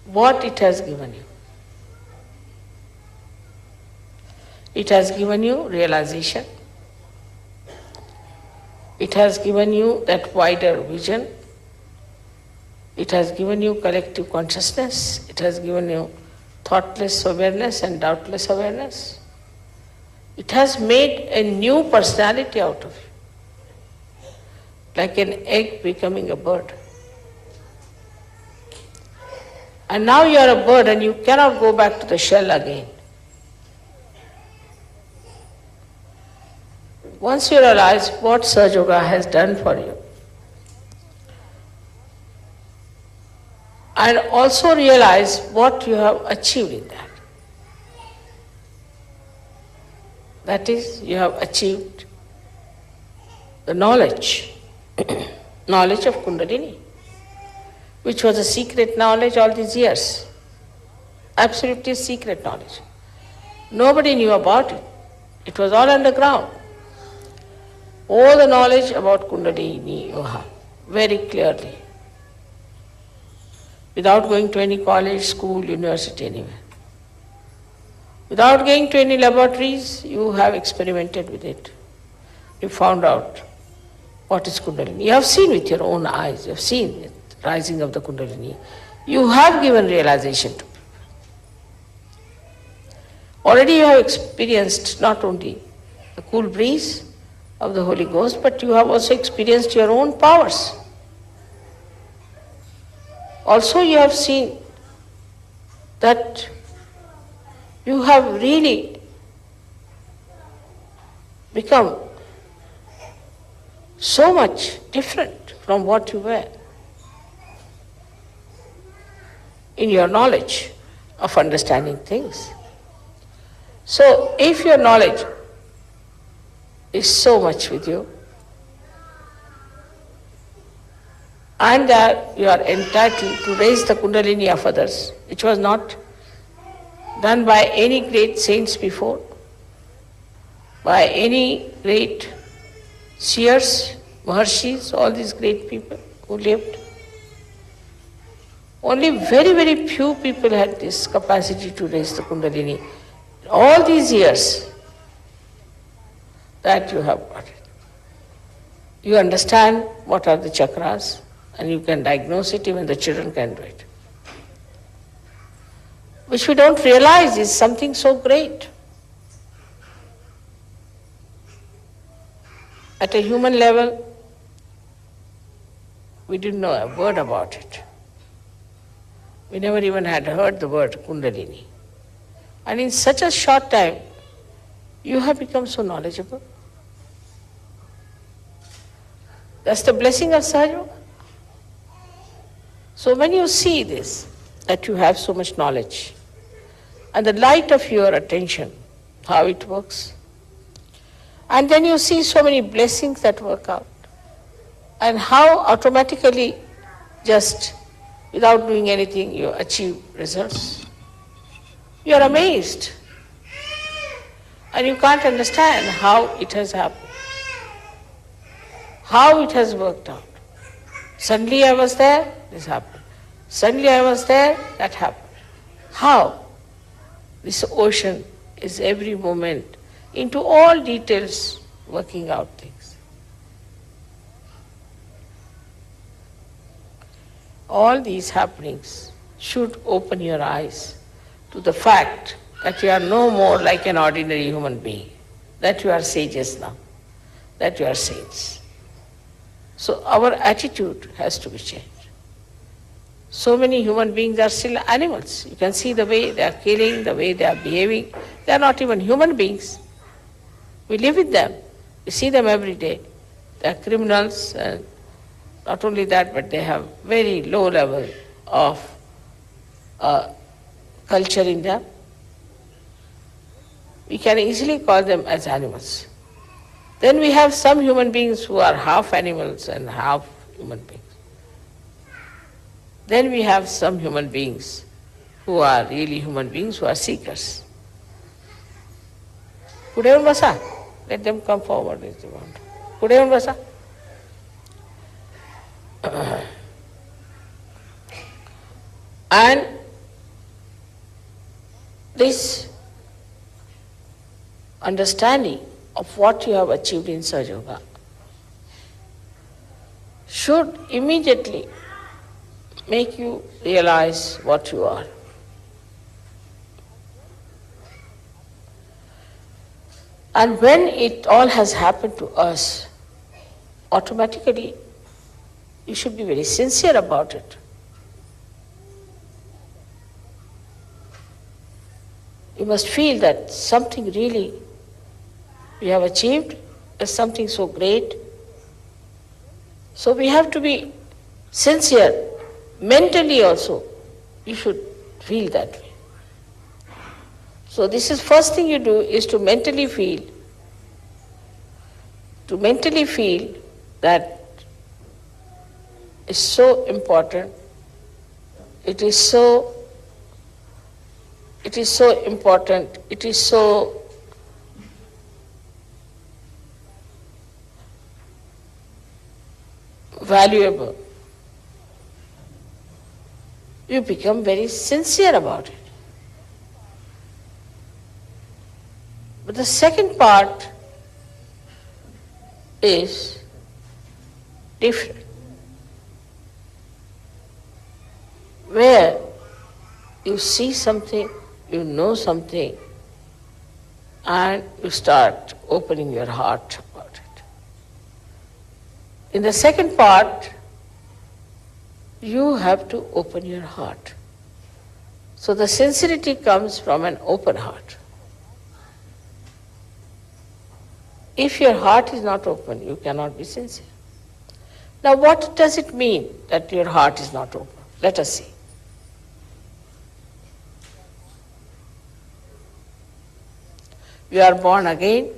what it has given you. It has given you realization. It has given you that wider vision. It has given you collective consciousness. It has given you thoughtless awareness and doubtless awareness. It has made a new personality out of you, like an egg becoming a bird. And now you are a bird and you cannot go back to the shell again. Once you realize what Sahaja Yoga has done for you, and also realize what you have achieved in that. That is, you have achieved the knowledge, knowledge of Kundalini, which was a secret knowledge all these years. Absolutely secret knowledge. Nobody knew about it. It was all underground. All the knowledge about Kundalini you have very clearly, without going to any college, school, university, anywhere. Without going to any laboratories, you have experimented with it. You found out what is Kundalini. You have seen with your own eyes, you have seen the rising of the Kundalini. You have given realization to people. Already you have experienced not only the cool breeze of the Holy Ghost, but you have also experienced your own powers. Also you have seen that you have really become so much different from what you were in your knowledge of understanding things. So if your knowledge is so much with you, and that you are entitled to raise the Kundalini of others, which was not done by any great saints before, by any great seers, Maharshis, all these great people who lived. Only very, very few people had this capacity to raise the Kundalini. All these years that you have got it. You understand what are the chakras, and you can diagnose it, even the children can do it. Which we don't realize is something so great. At a human level, we didn't know a word about it. We never even had heard the word Kundalini. And in such a short time, you have become so knowledgeable. That's the blessing of Sahaja Yoga. So when you see this, that you have so much knowledge, and the light of your attention, how it works, and then you see so many blessings that work out, and how automatically, just without doing anything, you achieve results. You are amazed, and you can't understand how it has happened, how it has worked out. Suddenly I was there, this happened. Suddenly I was there, that happened. How? This ocean is every moment, into all details, working out things. All these happenings should open your eyes to the fact that you are no more like an ordinary human being, that you are sages now, that you are saints. So our attitude has to be changed. So many human beings are still animals. You can see the way they are killing, the way they are behaving. They are not even human beings. We live with them. We see them every day. They are criminals, and not only that, but they have very low level of culture in them. We can easily call them as animals. Then we have some human beings who are half animals and half human beings. Then we have some human beings who are really human beings, who are seekers. Kudevan Basa, let them come forward if they want. Kudevan Basa. And this understanding of what you have achieved in Sahaja Yoga should immediately make you realize what you are. And when it all has happened to us, automatically you should be very sincere about it. You must feel that something really we have achieved is something so great. So we have to be sincere. Mentally also, you should feel that way. So this is first thing you do is to mentally feel that is so important. It is so important. It is so valuable. You become very sincere about it. But the second part is different, where you see something, you know something, and you start opening your heart about it. In the second part, you have to open your heart. So the sincerity comes from an open heart. If your heart is not open, you cannot be sincere. Now what does it mean that your heart is not open? Let us see. You are born again,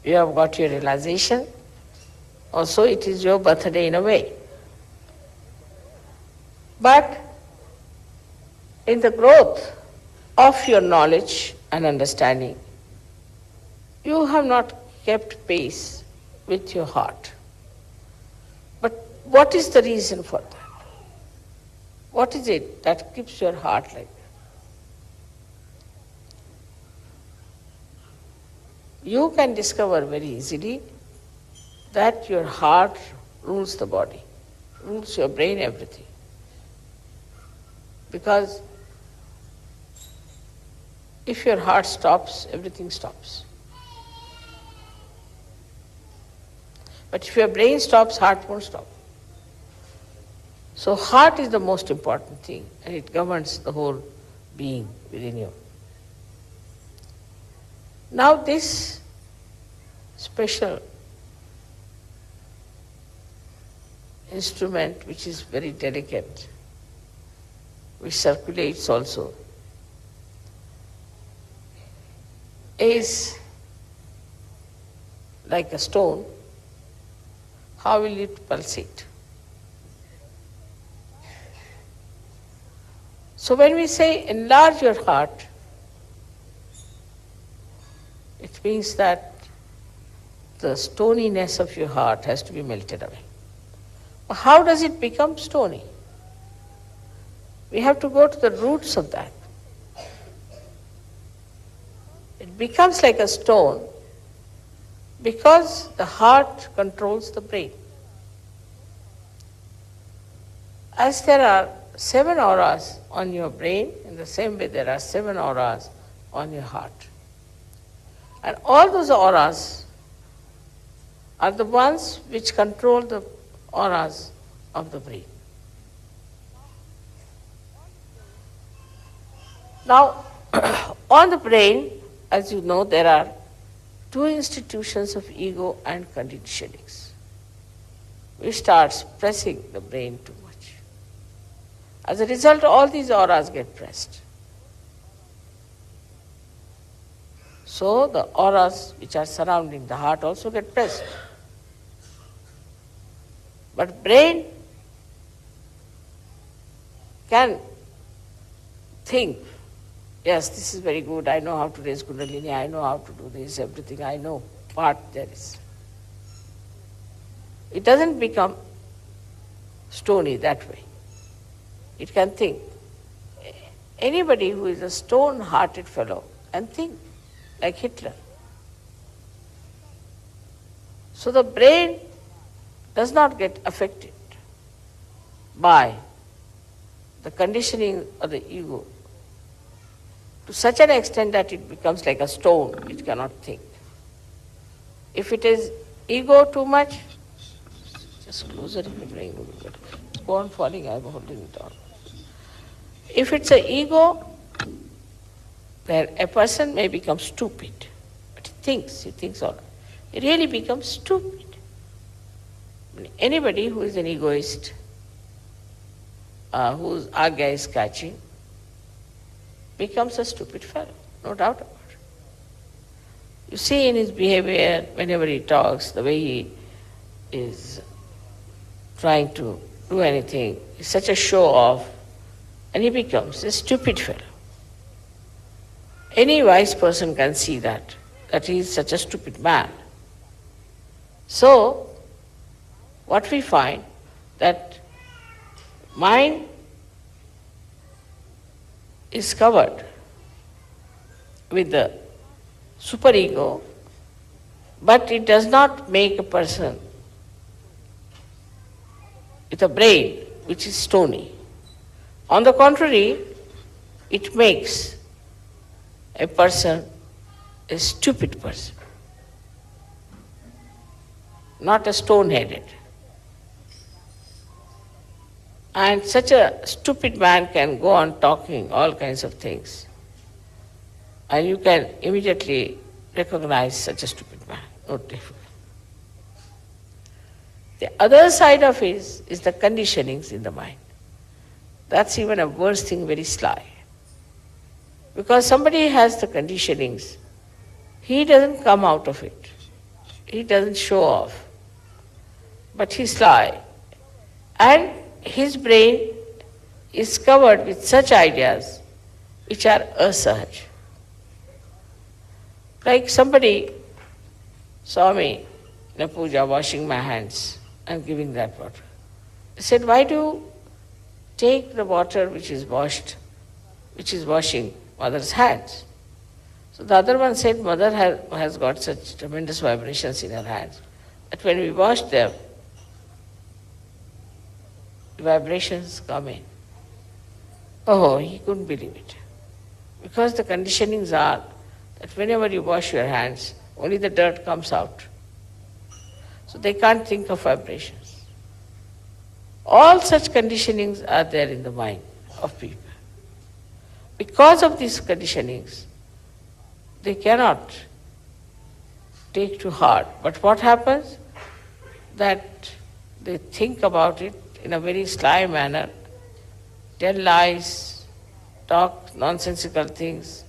you have got your realization, also it is your birthday in a way. But in the growth of your knowledge and understanding, you have not kept pace with your heart. But what is the reason for that? What is it that keeps your heart like that? You can discover very easily that your heart rules the body, rules your brain, everything. Because if your heart stops, everything stops. But if your brain stops, heart won't stop. So heart is the most important thing, and it governs the whole being within you. Now this special instrument, which is very delicate, which circulates also, is like a stone. How will it pulsate? So when we say enlarge your heart, it means that the stoniness of your heart has to be melted away. How does it become stony? We have to go to the roots of that. It becomes like a stone because the heart controls the brain. As there are 7 auras on your brain, in the same way there are 7 auras on your heart. And all those auras are the ones which control the auras of the brain. Now, on the brain, as you know, there are 2 institutions of ego and conditionings, which starts pressing the brain too much. As a result, all these auras get pressed. So the auras which are surrounding the heart also get pressed. But brain can think, yes, this is very good, I know how to raise Kundalini, I know how to do this, everything I know, part there is. It doesn't become stony that way. It can think. Anybody who is a stone-hearted fellow can think, like Hitler. So the brain does not get affected by the conditioning of the ego to such an extent that it becomes like a stone, it cannot think. If it is ego too much, just closer if you're playing a little bit. Go on falling, I'm holding it on. If it's an ego, where a person may become stupid, but he thinks all right. He really becomes stupid. Anybody who is an egoist, whose agya is catching, becomes a stupid fellow, no doubt about it. You see in his behavior, whenever he talks, the way he is trying to do anything, he's such a show-off, and he becomes a stupid fellow. Any wise person can see that he is such a stupid man. So, what we find, that mind is covered with the superego, but it does not make a person with a brain which is stony. On the contrary, it makes a person a stupid person, not a stone-headed. And such a stupid man can go on talking all kinds of things, and you can immediately recognize such a stupid man. No difficult. The other side of it is the conditionings in the mind. That's even a worse thing, very sly. Because somebody has the conditionings, he doesn't come out of it. He doesn't show off. But he's sly. And his brain is covered with such ideas which are asahaj. Like somebody saw me in a puja washing my hands and giving that water. They said, why do you take the water which is washing mother's hands? So the other one said, mother has got such tremendous vibrations in her hands that when we wash them, the vibrations come in. Oh, he couldn't believe it. Because the conditionings are that whenever you wash your hands, only the dirt comes out. So they can't think of vibrations. All such conditionings are there in the mind of people. Because of these conditionings, they cannot take to heart. But what happens? That they think about it in a very sly manner, tell lies, talk nonsensical things,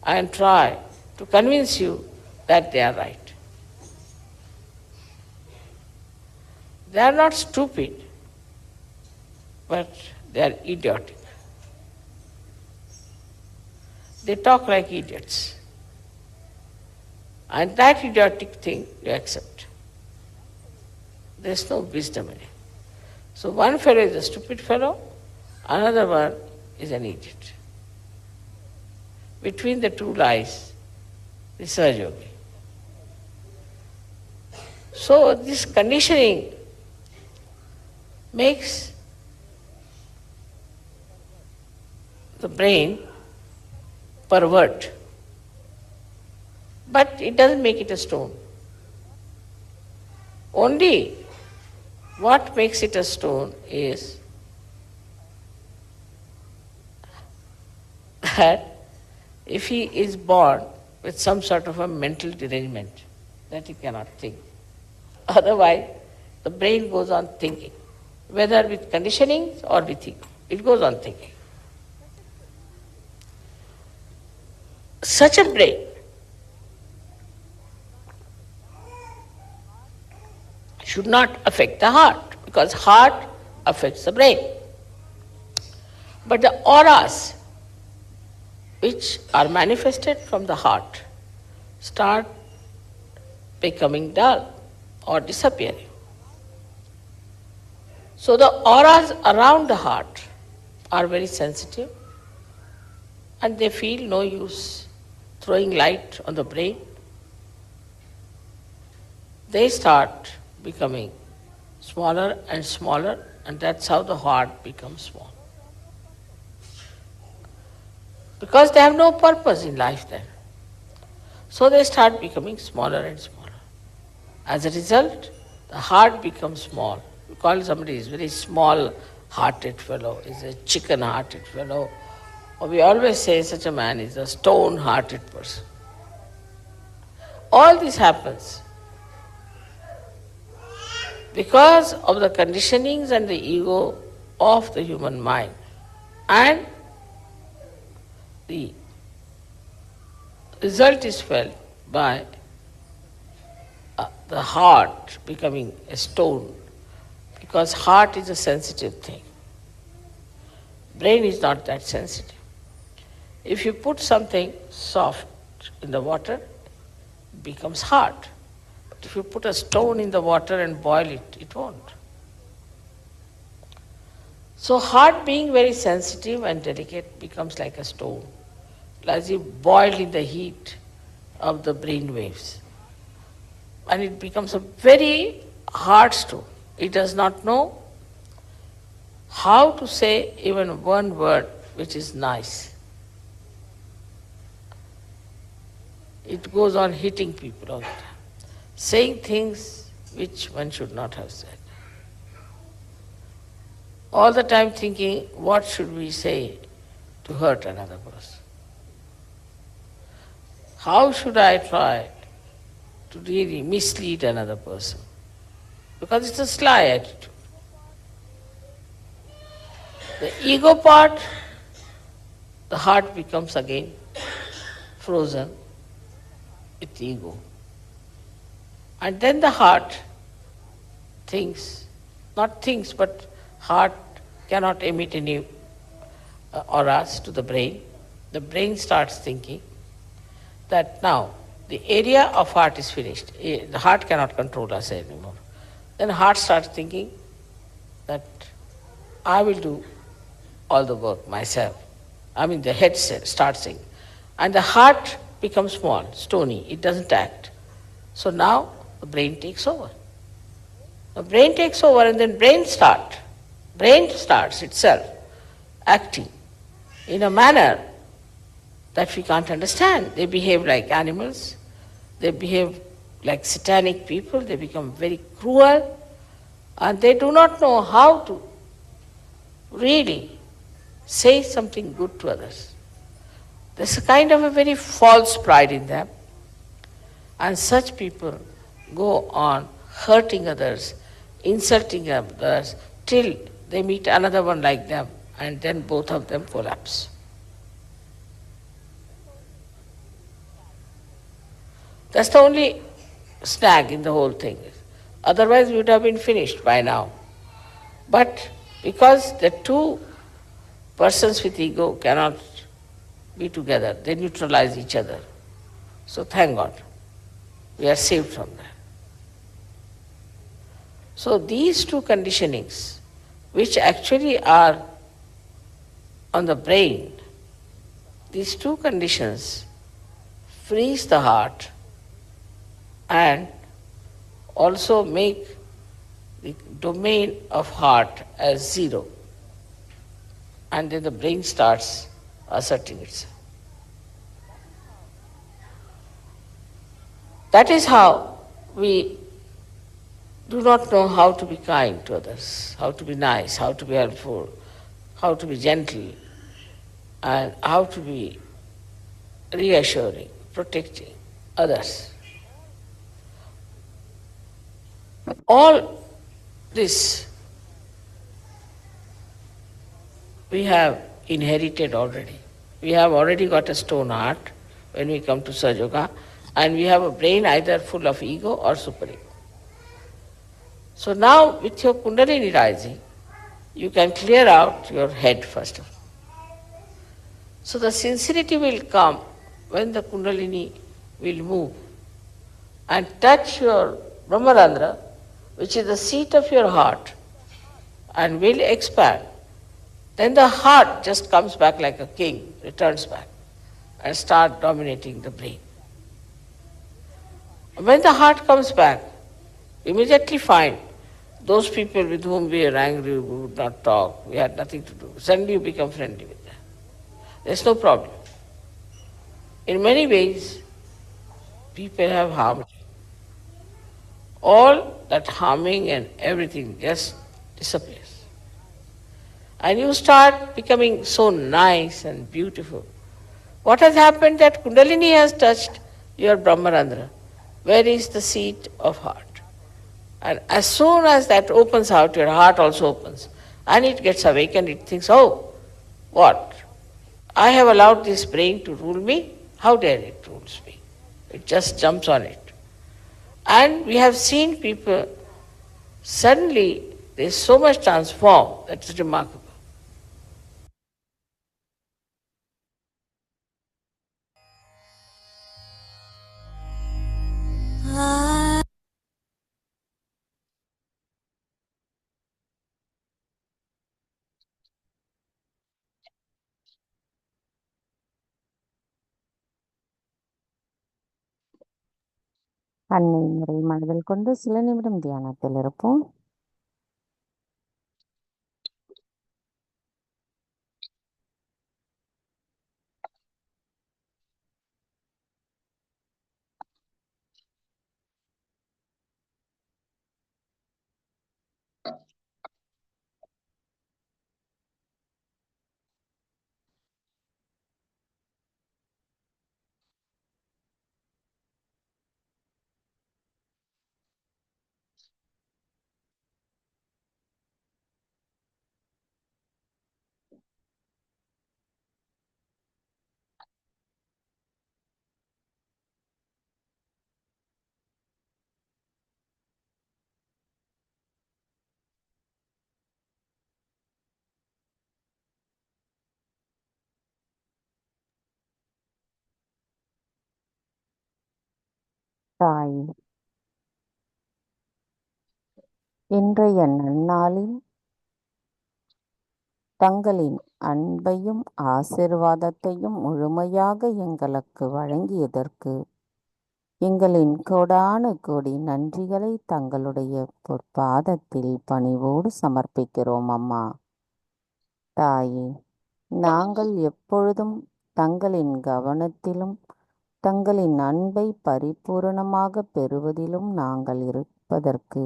and try to convince you that they are right. They are not stupid, but they are idiotic. They talk like idiots. And that idiotic thing you accept. There is no wisdom in it. So one fellow is a stupid fellow, another one is an idiot. Between the two lies the Sahaja-yogi. So this conditioning makes the brain pervert. But it doesn't make it a stone. Only what makes it a stone is that if he is born with some sort of a mental derangement, that he cannot think. Otherwise, the brain goes on thinking, whether with conditionings or with ego. It goes on thinking. Such a brain should not affect the heart, because heart affects the brain. But the auras which are manifested from the heart start becoming dull or disappearing. So the auras around the heart are very sensitive, and they feel no use throwing light on the brain. They start becoming smaller and smaller, and that's how the heart becomes small. Because they have no purpose in life then. So they start becoming smaller and smaller. As a result, the heart becomes small. We call somebody is very small-hearted fellow, is a chicken-hearted fellow. Or we always say such a man is a stone-hearted person. All this happens because of the conditionings and the ego of the human mind, and the result is felt by the heart becoming a stone, because heart is a sensitive thing. Brain is not that sensitive. If you put something soft in the water, it becomes hard. But if you put a stone in the water and boil it, it won't. So heart, being very sensitive and delicate, becomes like a stone, as if boiled in the heat of the brain waves. And it becomes a very hard stone. It does not know how to say even one word which is nice. It goes on hitting people all the time, saying things which one should not have said. All the time thinking, what should we say to hurt another person? How should I try to really mislead another person? Because it's a sly attitude. The ego part, the heart becomes again frozen with ego. And then the heart thinks, not thinks, but heart cannot emit any auras to the brain. The brain starts thinking that now the area of heart is finished. The heart cannot control us anymore. Then heart starts thinking that I will do all the work myself. The head starts saying. And the heart becomes small, stony, it doesn't act. So now the brain takes over. The brain takes over, and then brain starts itself acting in a manner that we can't understand. They behave like animals, they behave like satanic people, they become very cruel, and they do not know how to really say something good to others. There's a kind of a very false pride in them, and such people go on hurting others, insulting others, till they meet another one like them, and then both of them collapse. That's the only snag in the whole thing. Otherwise we would have been finished by now. But because the two persons with ego cannot be together, they neutralize each other. So thank God, we are saved from that. So these two conditionings, which actually are on the brain, these two conditions freeze the heart and also make the domain of heart as zero. And then the brain starts asserting itself. That is how we do not know how to be kind to others, how to be nice, how to be helpful, how to be gentle, and how to be reassuring, protecting others. All this we have inherited already. We have already got a stone heart when we come to Sahaja Yoga, and we have a brain either full of ego or super ego. So now with your Kundalini rising, you can clear out your head first of all. So the sincerity will come when the Kundalini will move and touch your Brahmarandra, which is the seat of your heart, and will expand. Then the heart just comes back like a king, returns back, and start dominating the brain. When the heart comes back, immediately find those people with whom we are angry, we would not talk, we had nothing to do. Suddenly you become friendly with them. There's no problem. In many ways, people have harmed you. All that harming and everything just disappears. And you start becoming so nice and beautiful. What has happened that Kundalini has touched your Brahmarandra, where is the seat of heart. And as soon as that opens out, your heart also opens. And it gets awakened, it thinks, oh, what? I have allowed this brain to rule me? How dare it rules me? It just jumps on it. And we have seen people, suddenly there's so much transformed, that's remarkable. அன்னை முறை மனதில் கொண்டு சில நிமிடம் தியானத்தில் இருப்போம். தாய், இன்றைய நன்னாளில் தங்களின் அன்பையும் ஆசீர்வாதத்தையும் முழுமையாக எங்களுக்கு வழங்கியதற்கு எங்களின் கோடான கோடி நன்றிகளை தங்களுடைய பொற்பாதத்தில் பணிவோடு சமர்ப்பிக்கிறோம் அம்மா. தாயே, நாங்கள் எப்பொழுதும் தங்களின் கவனத்திலும் தங்களின் அன்பை பரிபூரணமாக பெறுவதிலும் நாங்கள் இருப்பதற்கு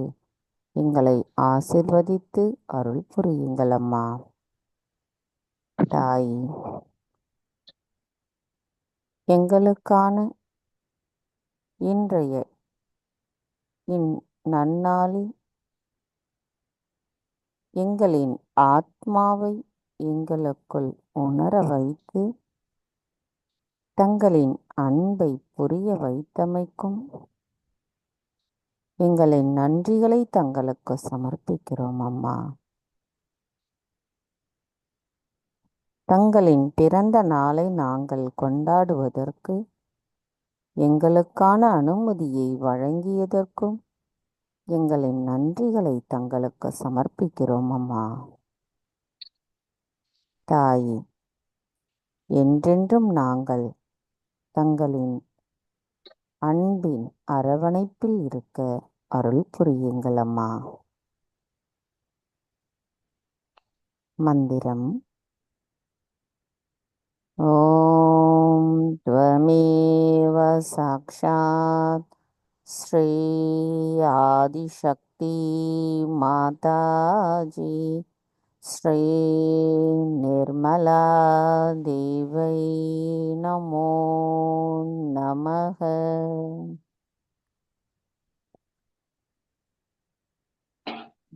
எங்களை ஆசிர்வதித்து அருள் புரியுங்கள் அம்மா. தாயே, எங்களுக்கான இன்றைய நன்னாளில் எங்களின் ஆத்மாவை எங்களுக்குள் உணர வைத்து தங்களின் அன்பை புரிய வைத்தமைக்கும் எங்களின் நன்றிகளை தங்களுக்கு சமர்ப்பிக்கிறோம் அம்மா. தங்களின் பிறந்த நாளை நாங்கள் கொண்டாடுவதற்கு எங்களுக்கான அனுமதியை வழங்கியதற்கும் எங்களின் நன்றிகளை தங்களுக்கு சமர்ப்பிக்கிறோம் அம்மா. தாயே, என்றென்றும் நாங்கள் தங்களின் அன்பின் அரவணைப்பில் இருக்க அருள் புரியுங்கள் அம்மா. மந்திரம். ॐ त्वमेव साक्षात् श्री आदिशक्ति माताजी श्री निर्मला देवै नमो नमः.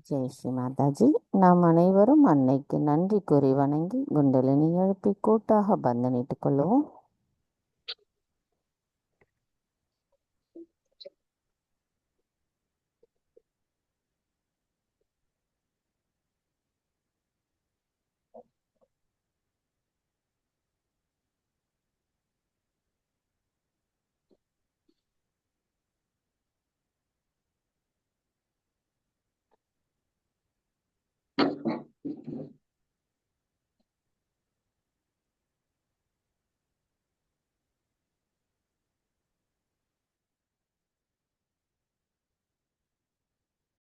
ஜெய் ஸ்ரீ மாதாஜி. நாம் அனைவரும் அன்னைக்கு நன்றி கூறி வணங்கி குண்டலினி எழுப்பி கூட்டாக பந்தனிட்டுக் கொள்வோம்.